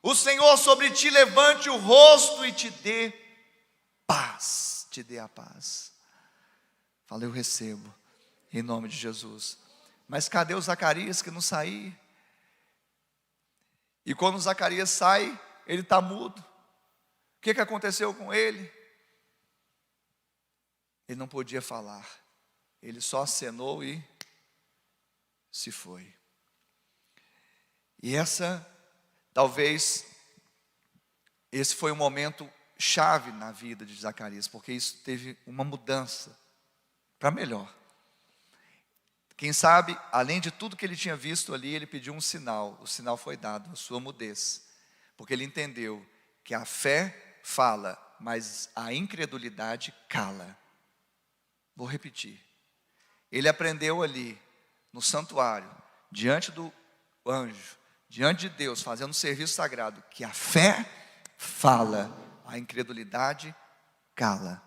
o Senhor sobre ti levante o rosto e te dê paz, te dê a paz. Falei, eu recebo, em nome de Jesus. Mas cadê o Zacarias que não saiu? E quando o Zacarias sai, ele está mudo. O que aconteceu com ele? Ele não podia falar, ele só acenou e se foi. E talvez, esse foi um momento chave na vida de Zacarias, porque isso teve uma mudança para melhor. Quem sabe, além de tudo que ele tinha visto ali, ele pediu um sinal. O sinal foi dado, a sua mudez, porque ele entendeu que a fé fala, mas a incredulidade cala. Vou repetir. Ele aprendeu ali, no santuário, diante do anjo, diante de Deus, fazendo um serviço sagrado, que a fé fala, a incredulidade cala.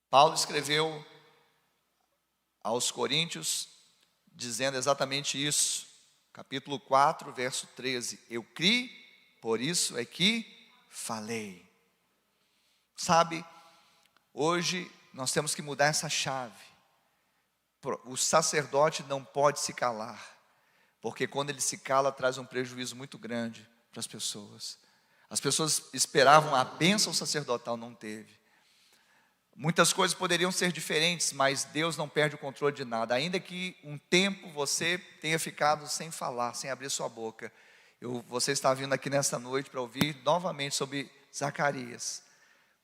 Paulo escreveu aos Coríntios, dizendo exatamente isso, capítulo 4, verso 13, eu criei, por isso é que falei. Sabe, hoje nós temos que mudar essa chave. O sacerdote não pode se calar, porque quando ele se cala, traz um prejuízo muito grande para as pessoas. As pessoas esperavam a bênção sacerdotal, não teve. Muitas coisas poderiam ser diferentes, mas Deus não perde o controle de nada. Ainda que um tempo você tenha ficado sem falar, sem abrir sua boca. Você está vindo aqui nesta noite para ouvir novamente sobre Zacarias,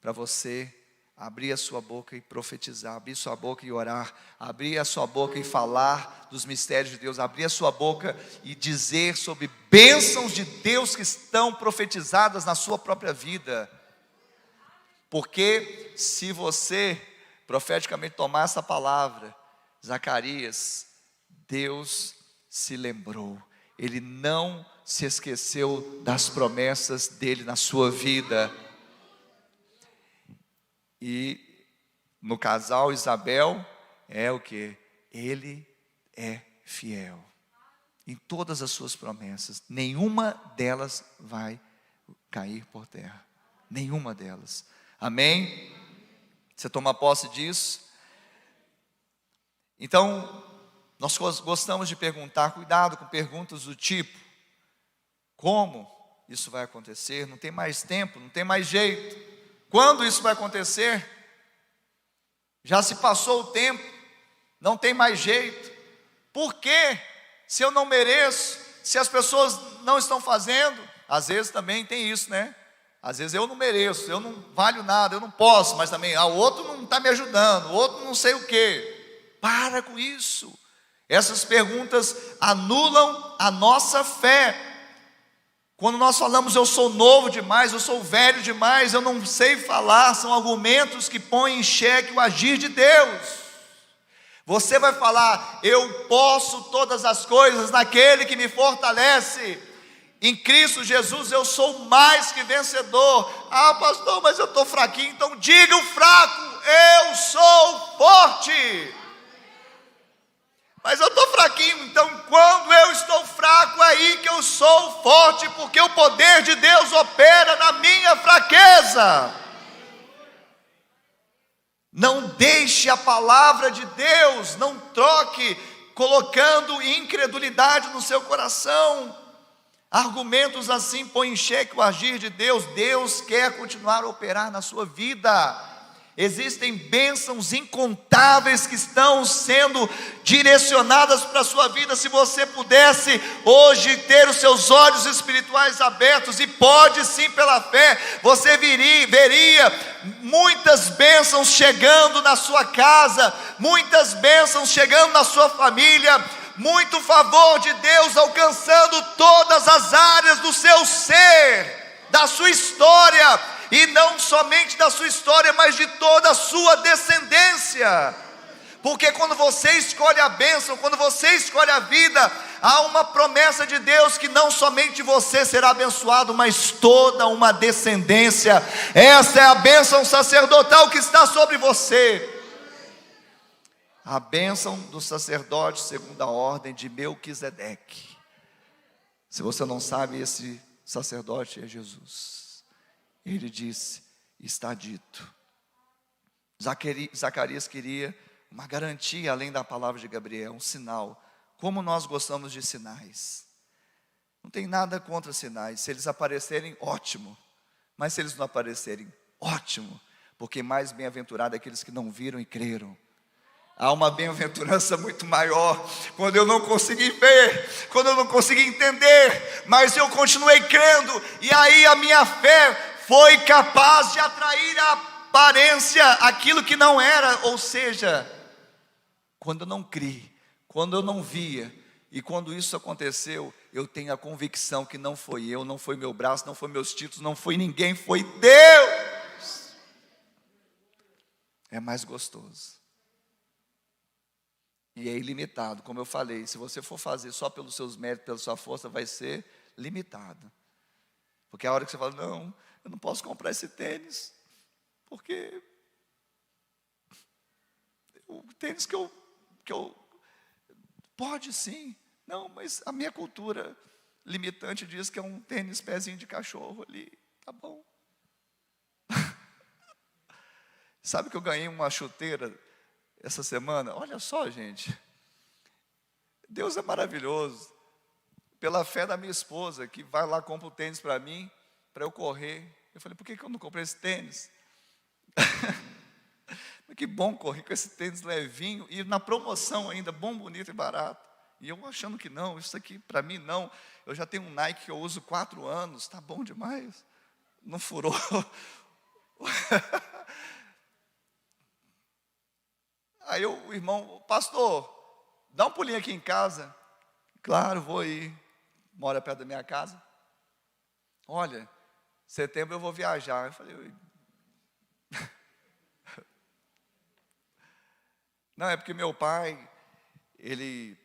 para você abrir a sua boca e profetizar, abrir sua boca e orar, abrir a sua boca e falar dos mistérios de Deus, abrir a sua boca e dizer sobre bênçãos de Deus que estão profetizadas na sua própria vida. Porque se você profeticamente tomar essa palavra, Zacarias, Deus se lembrou, Ele não se esqueceu das promessas dele na sua vida. E no casal Isabel é o que? Ele é fiel em todas as suas promessas, nenhuma delas vai cair por terra, nenhuma delas. Amém? Você toma posse disso? Então, nós gostamos de perguntar, cuidado com perguntas do tipo: como isso vai acontecer? Não tem mais tempo, não tem mais jeito. Quando isso vai acontecer? Já se passou o tempo, não tem mais jeito. Por quê? Se eu não mereço, se as pessoas não estão fazendo, às vezes também tem isso, né? Às vezes eu não mereço, eu não valho nada, eu não posso, mas também o outro não está me ajudando, o outro não sei o quê. Para com isso. Essas perguntas anulam a nossa fé. Quando nós falamos eu sou novo demais, eu sou velho demais, eu não sei falar, são argumentos que põem em xeque o agir de Deus. Você vai falar, eu posso todas as coisas naquele que me fortalece. Em Cristo Jesus eu sou mais que vencedor. Ah, pastor, mas eu estou fraquinho. Então diga o fraco, eu sou forte. Mas eu estou fraquinho, então quando eu estou fraco, é aí que eu sou forte, porque o poder de Deus opera na minha fraqueza. Não deixe a palavra de Deus, não troque colocando incredulidade no seu coração. Argumentos assim põem em xeque o agir de Deus. Deus quer continuar a operar na sua vida. Existem bênçãos incontáveis que estão sendo direcionadas para a sua vida. Se você pudesse hoje ter os seus olhos espirituais abertos, e pode sim pela fé, você veria muitas bênçãos chegando na sua casa, muitas bênçãos chegando na sua família, muito favor de Deus alcançando todas as áreas do seu ser, da sua história, e não somente da sua história, mas de toda a sua descendência. Porque quando você escolhe a bênção, quando você escolhe a vida, há uma promessa de Deus que não somente você será abençoado, mas toda uma descendência. Essa é a bênção sacerdotal que está sobre você. A bênção do sacerdote segundo a ordem de Melquisedeque. Se você não sabe, esse sacerdote é Jesus. Ele disse: está dito. Zacarias queria uma garantia além da palavra de Gabriel, um sinal. Como nós gostamos de sinais. Não tem nada contra sinais. Se eles aparecerem, ótimo. Mas se eles não aparecerem, ótimo. Porque mais bem-aventurado é aqueles que não viram e creram. Há uma bem-aventurança muito maior quando eu não consegui ver, quando eu não consegui entender, mas eu continuei crendo, e aí a minha fé foi capaz de atrair a aparência, aquilo que não era. Ou seja, quando eu não criei, quando eu não via, e quando isso aconteceu, eu tenho a convicção que não foi eu, não foi meu braço, não foi meus títulos, não foi ninguém, foi Deus. É mais gostoso. E é ilimitado, como eu falei. Se você for fazer só pelos seus méritos, pela sua força, vai ser limitado. Porque a hora que você fala: não, eu não posso comprar esse tênis, porque o tênis que eu pode sim. Não, mas a minha cultura limitante diz que é um tênis pezinho de cachorro ali. Tá bom. Sabe que eu ganhei uma chuteira essa semana? Olha só, gente, Deus é maravilhoso. Pela fé da minha esposa, que vai lá, compra o tênis para mim, para eu correr. Eu falei: por que eu não comprei esse tênis? Que bom correr com esse tênis levinho, e na promoção ainda, bom, bonito e barato. E eu achando que não, isso aqui para mim não. Eu já tenho um Nike que eu uso 4 anos, tá bom demais. Não furou. Aí o irmão: pastor, dá um pulinho aqui em casa. Claro, vou ir. Mora perto da minha casa. Olha, setembro eu vou viajar. Eu falei: não, é porque meu pai, ele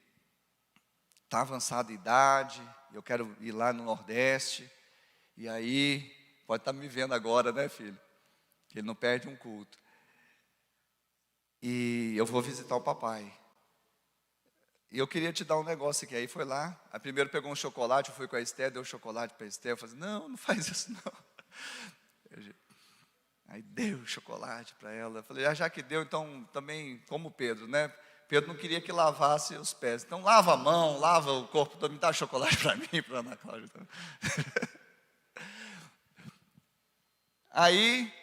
está avançado em idade, eu quero ir lá no Nordeste, e aí, pode estar me vendo agora, né, filho? Que ele não perde um culto. E eu vou visitar o papai. E eu queria te dar um negócio aqui. Aí foi lá, a primeiro pegou um chocolate, eu fui com a Esther, deu chocolate para a Esther. Eu falei: não, não faz isso não. Aí deu chocolate para ela. Eu falei: já que deu, então também, como Pedro, né? Pedro não queria que lavasse os pés. Então lava a mão, lava o corpo todo, me dá chocolate para mim, para a Ana Cláudia. Aí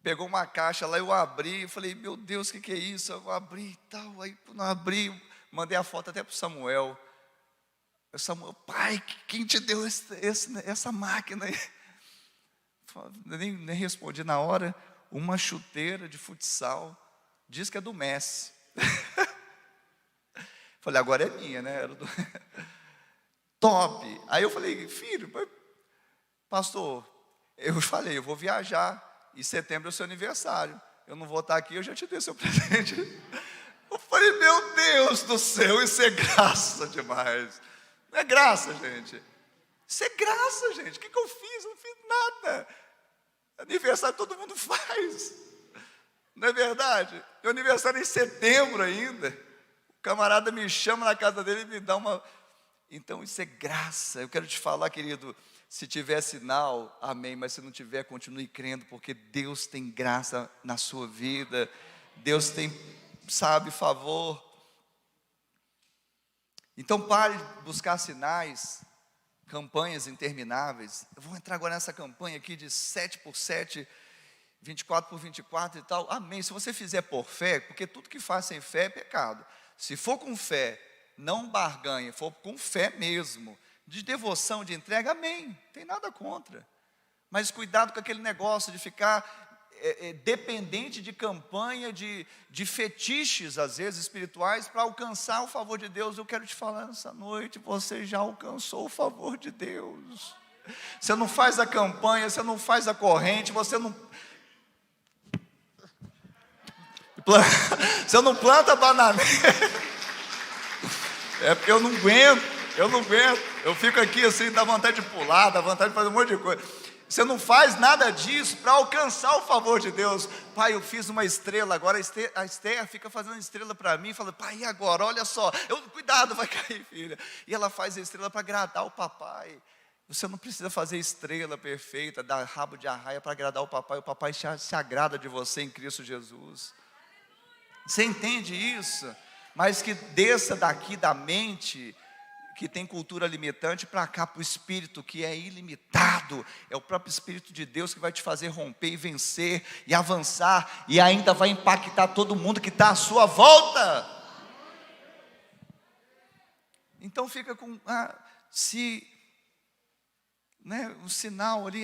pegou uma caixa lá, eu abri, eu falei: meu Deus, o que é isso? Eu abri e tal. Aí quando eu abri, mandei a foto até para o Samuel. Samuel: pai, quem te deu essa máquina aí? Nem respondi na hora. Uma chuteira de futsal, diz que é do Messi. Falei: agora é minha, né? Era do... Top. Aí eu falei: filho, pastor, eu falei: eu vou viajar, em setembro é o seu aniversário, eu não vou estar aqui, eu já te dei seu presente. Eu falei: meu Deus do céu, isso é graça demais. Não é graça, gente. Isso é graça, gente. O que eu fiz? Eu não fiz nada. Aniversário todo mundo faz. Não é verdade? Meu aniversário é em setembro ainda. O camarada me chama na casa dele e me dá uma... Então isso é graça. Eu quero te falar, querido, se tiver sinal, amém, mas se não tiver, continue crendo, porque Deus tem graça na sua vida, Deus tem, sabe, favor. Então pare de buscar sinais, campanhas intermináveis. Eu vou entrar agora nessa campanha aqui de 7x7, 24x24 e tal, amém. Se você fizer por fé, porque tudo que faz sem fé é pecado. Se for com fé, não barganha, for com fé mesmo, de devoção, de entrega, amém, não tem nada contra. Mas cuidado com aquele negócio de ficar dependente de campanha, de fetiches, às vezes, espirituais, para alcançar o favor de Deus. Eu quero te falar nessa noite, você já alcançou o favor de Deus. Você não faz a campanha, você não faz a corrente, você não planta bananeira. É porque eu não aguento. Eu fico aqui assim, dá vontade de pular, dá vontade de fazer um monte de coisa. Você não faz nada disso para alcançar o favor de Deus. Pai, eu fiz uma estrela, agora a Esther fica fazendo estrela para mim, fala, pai, e agora? Olha só, cuidado, vai cair, filha. E ela faz a estrela para agradar o papai. Você não precisa fazer estrela perfeita, dar rabo de arraia para agradar o papai se agrada de você em Cristo Jesus. Você entende isso? Mas que desça daqui da mente, que tem cultura limitante, para cá, para o Espírito, que é ilimitado. É o próprio Espírito de Deus que vai te fazer romper e vencer, e avançar, e ainda vai impactar todo mundo que está à sua volta. Então fica com, um sinal ali,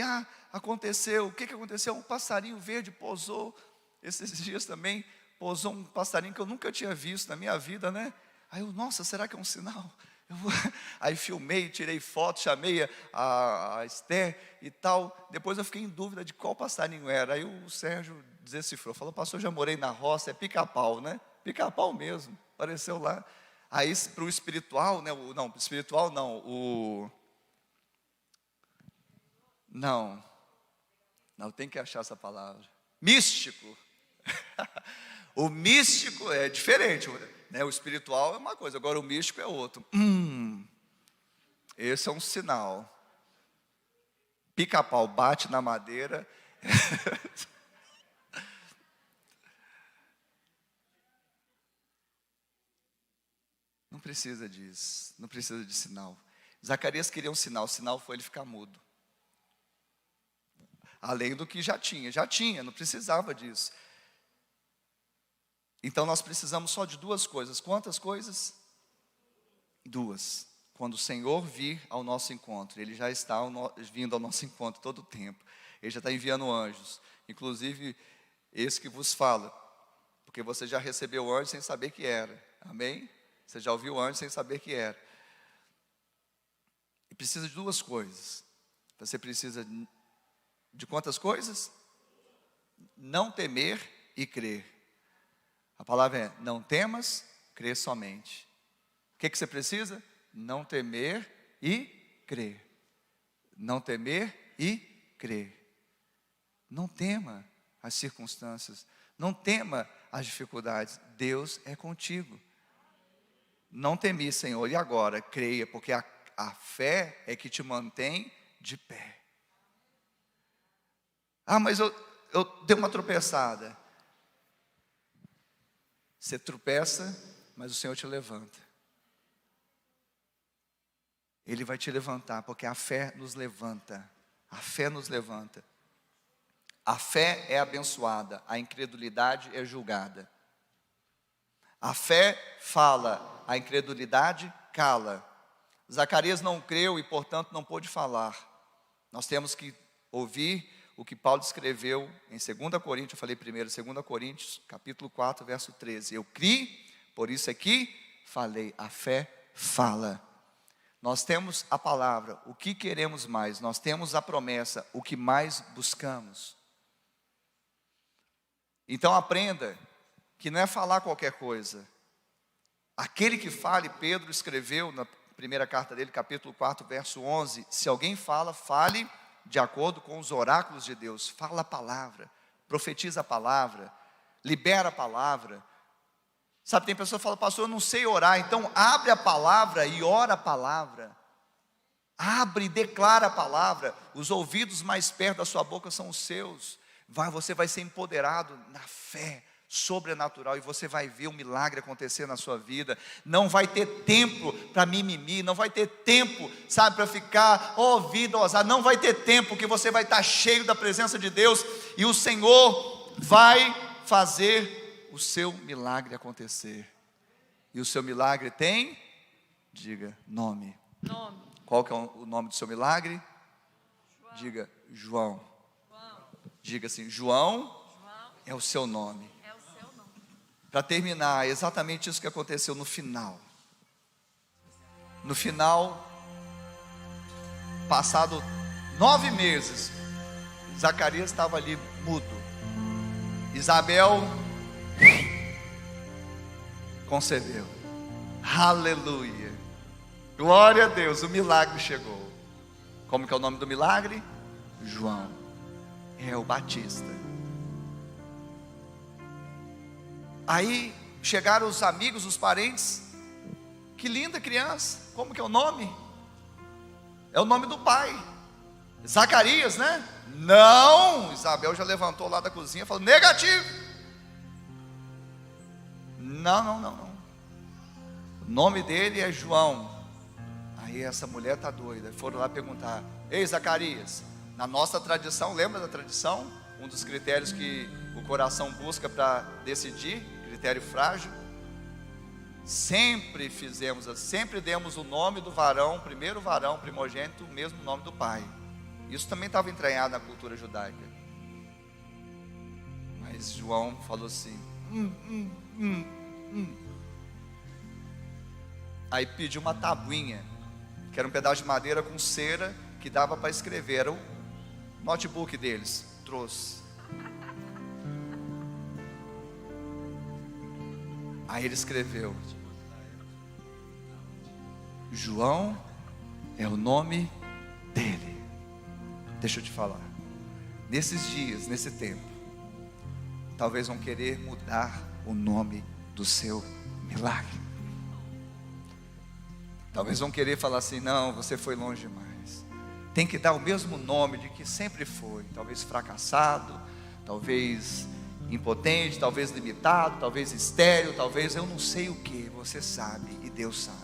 aconteceu, o que aconteceu? Um passarinho verde pousou, esses dias também, pousou um passarinho que eu nunca tinha visto na minha vida, né? Aí eu, nossa, será que é um sinal? Aí filmei, tirei foto, chamei a Esther e tal. Depois eu fiquei em dúvida de qual passarinho era. Aí o Sérgio decifrou, falou, pastor, já morei na roça, é pica-pau, né? Pica-pau mesmo, apareceu lá. Aí para o espiritual, né? Espiritual não, Não, tem que achar essa palavra. Místico. O místico é diferente, né? O espiritual é uma coisa, agora o místico é outro. Esse é um sinal. Pica-pau bate na madeira. Não precisa disso, não precisa de sinal. Zacarias queria um sinal, o sinal foi ele ficar mudo. Além do que já tinha, não precisava disso. Então nós precisamos só de duas coisas. Quantas coisas? Duas. Quando o Senhor vir ao nosso encontro, Ele já está vindo ao nosso encontro todo o tempo. Ele já está enviando anjos, inclusive esse que vos fala, porque você já recebeu o anjo sem saber que era, amém? Você já ouviu o anjo sem saber que era. E precisa de duas coisas. Você precisa de quantas coisas? Não temer e crer. A palavra é, não temas, crê somente. O que você precisa? Não temer e crer. Não temer e crer. Não tema as circunstâncias. Não tema as dificuldades. Deus é contigo. Não temi, Senhor, e agora? Creia, porque a fé é que te mantém de pé. Mas eu dei uma tropeçada. Você tropeça, mas o Senhor te levanta. Ele vai te levantar, porque a fé nos levanta. A fé nos levanta. A fé é abençoada, a incredulidade é julgada. A fé fala, a incredulidade cala. Zacarias não creu e, portanto, não pôde falar. Nós temos que ouvir o que Paulo escreveu em 2 Coríntios, eu falei primeiro, 2 Coríntios, capítulo 4, verso 13. Eu criei, por isso aqui falei, a fé fala. Nós temos a palavra, o que queremos mais? Nós temos a promessa, o que mais buscamos? Então aprenda que não é falar qualquer coisa. Aquele que fale, Pedro escreveu na primeira carta dele, capítulo 4, verso 11, se alguém fala, fale de acordo com os oráculos de Deus. Fala a palavra, profetiza a palavra, libera a palavra. Sabe, tem pessoa que fala, pastor, eu não sei orar. Então abre a palavra e ora a palavra. Abre e declara a palavra. Os ouvidos mais perto da sua boca são os seus. Você vai ser empoderado na fé sobrenatural e você vai ver um milagre acontecer na sua vida. Não vai ter tempo para mimimi, não vai ter tempo, sabe, para ficar vida ousada. Não vai ter tempo, que você vai estar cheio da presença de Deus e o Senhor vai fazer o seu milagre acontecer. E o seu milagre tem, diga, nome. Qual que é o nome do seu milagre? João. Diga, João. Diga assim, João é o seu nome. Para terminar, é exatamente isso que aconteceu no final. No final, passado 9 meses, Zacarias estava ali mudo. Isabel concebeu. Aleluia. Glória a Deus, o milagre chegou. Como que é o nome do milagre? João. É o Batista. Aí chegaram os amigos, os parentes. Que linda criança. Como que é o nome? É o nome do pai. Zacarias, né? Não. Isabel já levantou lá da cozinha e falou, negativo. Não. O nome dele é João. Aí essa mulher está doida. Foram lá perguntar, ei Zacarias, na nossa tradição, lembra da tradição? Um dos critérios que o coração busca para decidir, critério frágil. Sempre demos o nome do varão, primeiro varão, primogênito, o mesmo nome do pai. Isso também estava entranhado na cultura judaica. Mas João falou assim, Aí pediu uma tabuinha, que era um pedaço de madeira com cera, que dava para escrever, era o notebook deles, trouxe. Aí ele escreveu, João é o nome dele. Deixa eu te falar, nesses dias, nesse tempo, talvez vão querer mudar o nome do seu milagre. Talvez vão querer falar assim, não, você foi longe demais. Tem que dar o mesmo nome de que sempre foi. Talvez fracassado, talvez impotente, talvez limitado, talvez estéril, talvez eu não sei o que. Você sabe e Deus sabe.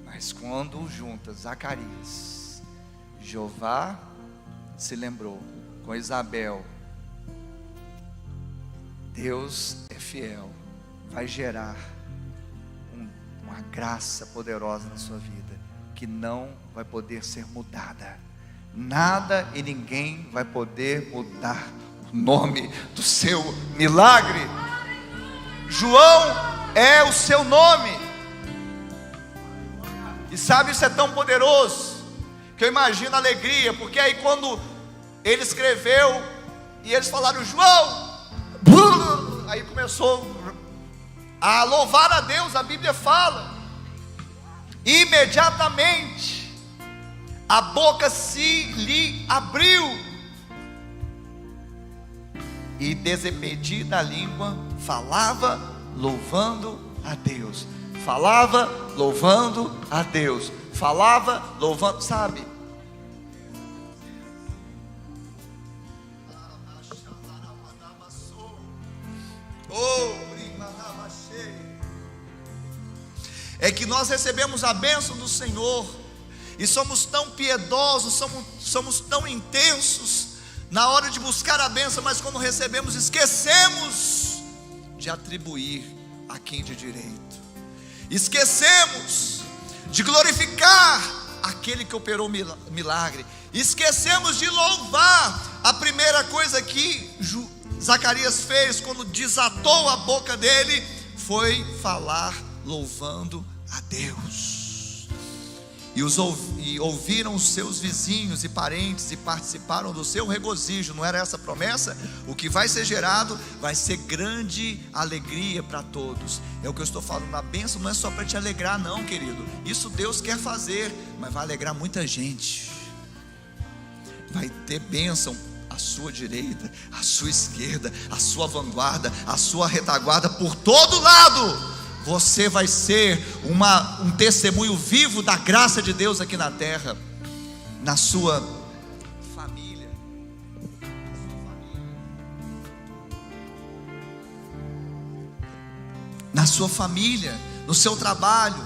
Mas quando junta Zacarias, Jeová se lembrou com Isabel, Deus é fiel, vai gerar uma graça poderosa na sua vida, que não vai poder ser mudada. Nada e ninguém vai poder mudar o nome do seu milagre. João é o seu nome. E sabe, isso é tão poderoso, que eu imagino a alegria, porque aí quando ele escreveu, e eles falaram, João, aí começou a louvar a Deus. A Bíblia fala, imediatamente a boca se lhe abriu, e desimpedida a língua, falava louvando a Deus. Falava louvando a Deus. Falava louvando, sabe? É que nós recebemos a bênção do Senhor e somos tão piedosos, somos tão intensos na hora de buscar a bênção, mas quando recebemos, esquecemos de atribuir a quem de direito, esquecemos de glorificar aquele que operou o milagre, esquecemos de louvar. A primeira coisa que Zacarias fez quando desatou a boca dele foi falar louvando a Deus. E ouviram os seus vizinhos e parentes e participaram do seu regozijo. Não era essa a promessa? O que vai ser gerado vai ser grande alegria para todos. É o que eu estou falando. A bênção não é só para te alegrar, não, querido. Isso Deus quer fazer, mas vai alegrar muita gente. Vai ter bênção. à sua direita, à sua esquerda, à sua vanguarda, à sua retaguarda, por todo lado. Você vai ser um testemunho vivo da graça de Deus aqui na terra, na sua família. Na sua família, no seu trabalho,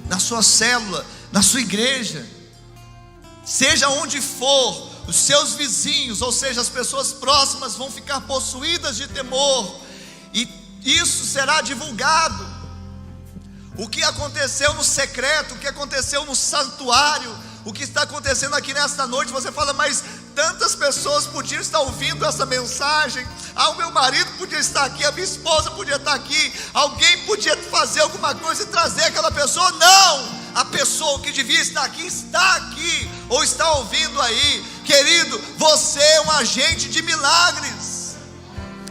na sua célula, na sua igreja, seja onde for, os seus vizinhos, ou seja, as pessoas próximas vão ficar possuídas de temor, e isso será divulgado. O que aconteceu no secreto, o que aconteceu no santuário, o que está acontecendo aqui nesta noite, você fala, mas tantas pessoas podiam estar ouvindo essa mensagem. O meu marido podia estar aqui, a minha esposa podia estar aqui, alguém podia fazer alguma coisa e trazer aquela pessoa. Não, a pessoa que devia estar aqui, ou está ouvindo aí. Querido, você é um agente de milagres.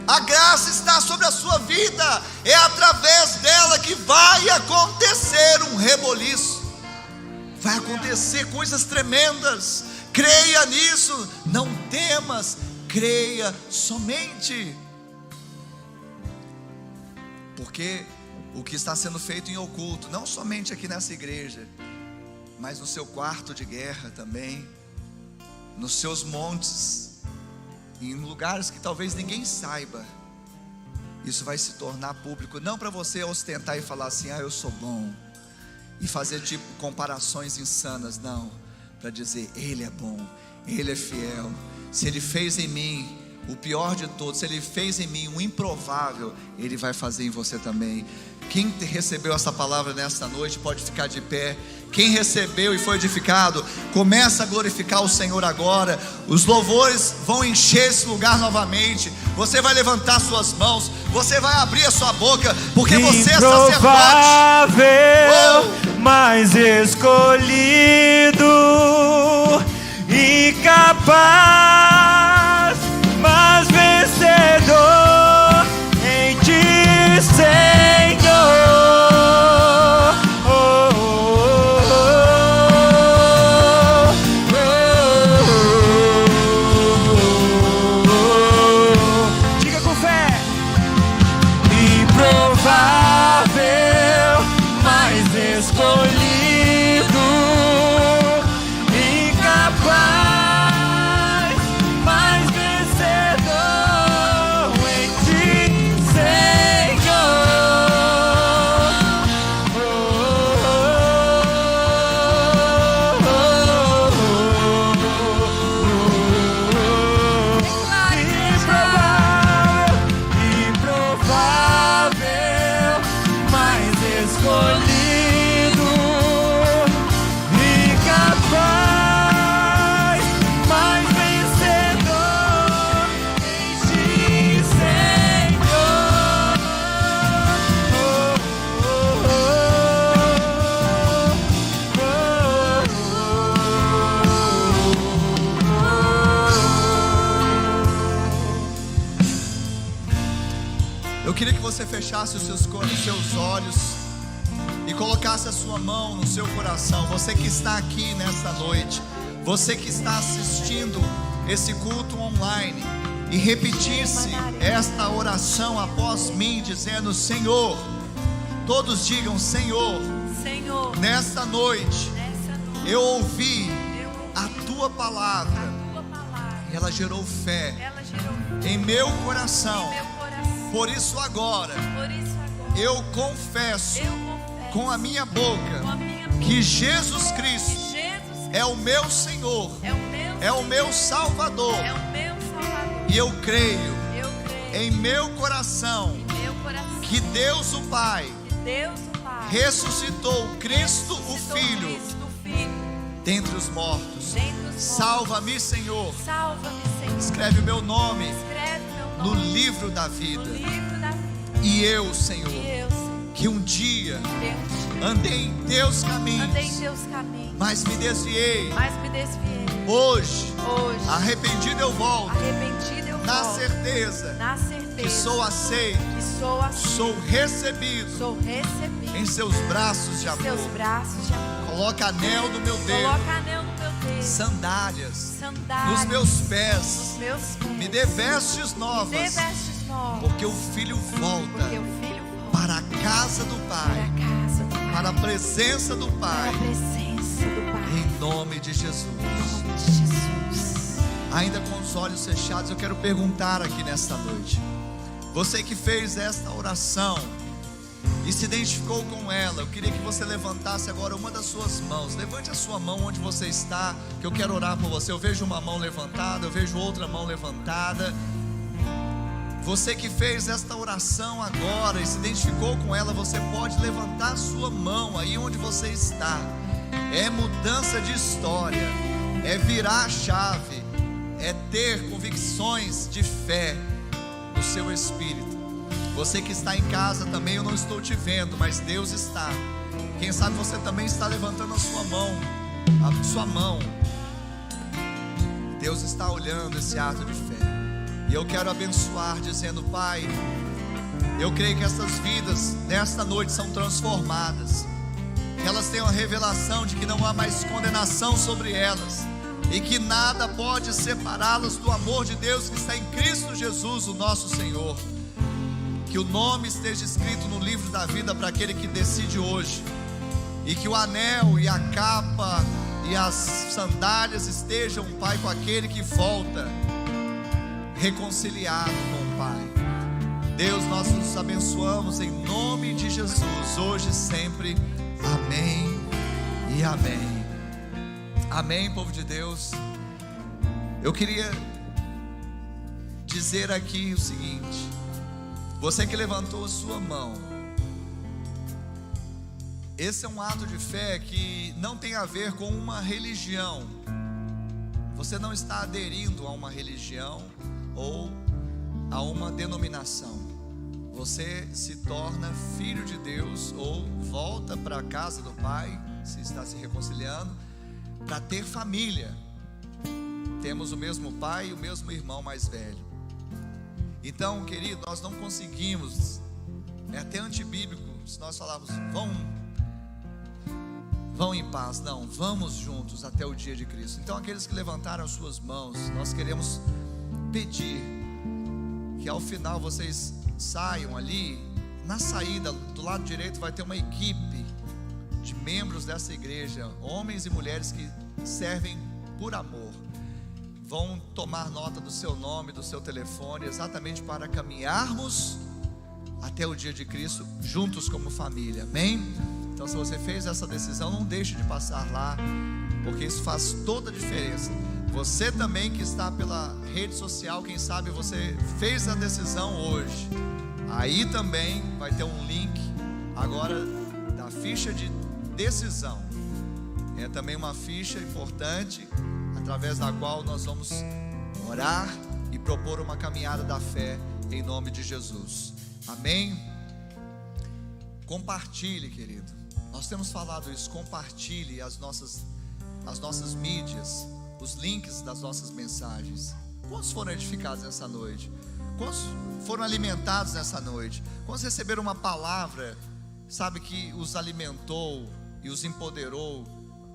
A graça está sobre a sua vida, é através dela que vai acontecer um reboliço, vai acontecer coisas tremendas. Creia nisso, não temas, creia somente. Porque o que está sendo feito em oculto, não somente aqui nessa igreja, mas no seu quarto de guerra também, nos seus montes, em lugares que talvez ninguém saiba, isso vai se tornar público. Não para você ostentar e falar assim, eu sou bom, e fazer tipo comparações insanas. Não, para dizer, Ele é bom, Ele é fiel. Se Ele fez em mim o pior de todos, se Ele fez em mim o improvável, Ele vai fazer em você também. Quem recebeu essa palavra nesta noite pode ficar de pé. Quem recebeu e foi edificado, começa a glorificar o Senhor agora. Os louvores vão encher esse lugar novamente. Você vai levantar suas mãos, você vai abrir a sua boca, porque você é sacerdote, mas escolhido e capaz, mas vencedor em ti, Senhor. Diga com fé. Improvável, mas escolhido e capaz, mas vencedor em ti, Senhor. Improvável, mas escolhido e capaz, mas vencedor em ti, Senhor. Eu queria que você fechasse os seus olhos e colocasse a sua mão no seu coração. Você que está aqui nesta noite, você que está assistindo esse culto online, e repetisse esta oração após mim, dizendo, Senhor, todos digam, Senhor, Senhor, nesta noite nessa noite eu ouvi eu ouvi a tua palavra, a tua palavra, e ela gerou fé ela gerou em meu em coração. meu coração. Por isso agora Por isso agora eu confesso eu confesso com a minha boca com a minha boca que Jesus que Cristo Jesus é o meu Senhor, é o meu Salvador, é o meu Salvador. e eu creio Eu creio em meu coração em meu coração que Deus o Pai que Deus o Pai ressuscitou Cristo o ressuscitou Filho Cristo, o Filho dentre os mortos. dentre os mortos. Salva-me, Senhor, Salva-me, Senhor. escreve o meu nome Escreve meu no nome livro da no vida. livro da vida. E eu, Senhor, E eu, Senhor, que um dia Deus, andei em teus caminhos, andei em teus caminhos, mas me desviei. mas me desviei. Hoje, Hoje, arrependido eu volto, arrependido eu na volto, certeza na certeza que sou aceito, que sou aceito, sou recebido sou recebido em seus braços de em seus amor. braços de amor. Coloca anel no meu dedo, Coloca anel no meu dedo, sandálias sandálias nos meus nos pés, meus pés. me dê vestes Me dê novas, vestes novas. porque o filho volta Porque o filho volta para a casa do para Pai, a casa do Pai. para a presença do Para Pai, a presença do Pai. em nome de Jesus. Em nome de Jesus. Ainda com os olhos fechados, eu quero perguntar aqui nesta noite: você que fez esta oração e se identificou com ela, eu queria que você levantasse agora uma das suas mãos. Levante a sua mão onde você está, que eu quero orar por você. Eu vejo uma mão levantada, eu vejo outra mão levantada. Você que fez esta oração agora e se identificou com ela, você pode levantar a sua mão aí onde você está. É mudança de história, é virar a chave, é ter convicções de fé no seu espírito. Você que está em casa também, eu não estou te vendo, mas Deus está. Quem sabe você também está levantando a sua mão. Deus está olhando esse ato de fé. E eu quero abençoar dizendo: Pai, eu creio que essas vidas nesta noite são transformadas, que elas tenham a revelação de que não há mais condenação sobre elas, e que nada pode separá-las do amor de Deus que está em Cristo Jesus, o nosso Senhor. Que o nome esteja escrito no livro da vida para aquele que decide hoje, e que o anel e a capa e as sandálias estejam, Pai, com aquele que volta reconciliado com o Pai. Deus, nós nos abençoamos em nome de Jesus, hoje e sempre. Amém e amém. Amém, povo de Deus. Eu queria dizer aqui o seguinte: você que levantou a sua mão, esse é um ato de fé que não tem a ver com uma religião. Você não está aderindo a uma religião ou a uma denominação. Você se torna filho de Deus, ou volta para a casa do Pai, se está se reconciliando, para ter família. Temos o mesmo pai e o mesmo irmão mais velho. Então, querido, nós não conseguimos, é até antibíblico se nós falarmos vão em paz. Não, vamos juntos até o dia de Cristo. Então, aqueles que levantaram as suas mãos, nós queremos pedir que ao final vocês saiam ali. Na saída, do lado direito, vai ter uma equipe de membros dessa igreja, homens e mulheres que servem por amor. Vão tomar nota do seu nome, do seu telefone, exatamente para caminharmos até o dia de Cristo juntos como família, amém? Então, se você fez essa decisão, não deixe de passar lá, porque isso faz toda a diferença. Você também que está pela rede social, quem sabe você fez a decisão hoje, aí também vai ter um link agora da ficha de decisão. É também uma ficha importante, através da qual nós vamos orar e propor uma caminhada da fé em nome de Jesus, amém? Compartilhe, querido. Nós temos falado isso. Compartilhe as nossas mídias, os links das nossas mensagens. Quantos foram edificados nessa noite? Quantos foram alimentados nessa noite? Quantos receberam uma palavra, sabe, que os alimentou e os empoderou?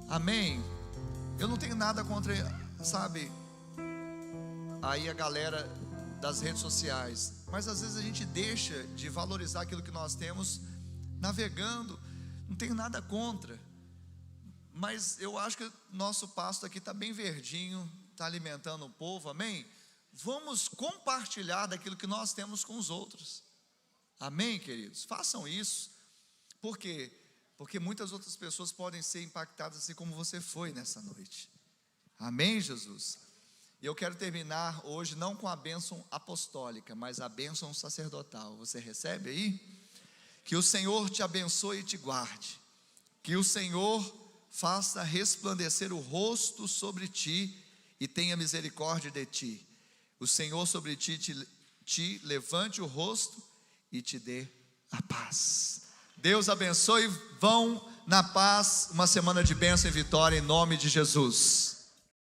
Amém? Eu não tenho nada contra, sabe, aí a galera das redes sociais, mas às vezes a gente deixa de valorizar aquilo que nós temos navegando. Não tenho nada contra, mas eu acho que nosso pasto aqui está bem verdinho, está alimentando o povo, amém? Vamos compartilhar daquilo que nós temos com os outros, amém, queridos? Façam isso. Por quê? Porque muitas outras pessoas podem ser impactadas assim como você foi nessa noite, amém, Jesus? E eu quero terminar hoje não com a bênção apostólica, mas a bênção sacerdotal. Você recebe aí? Que o Senhor te abençoe e te guarde. Que o Senhor faça resplandecer o rosto sobre ti e tenha misericórdia de ti. O Senhor sobre ti te levante o rosto e te dê a paz. Deus abençoe. Vão na paz. Uma semana de bênção e vitória em nome de Jesus.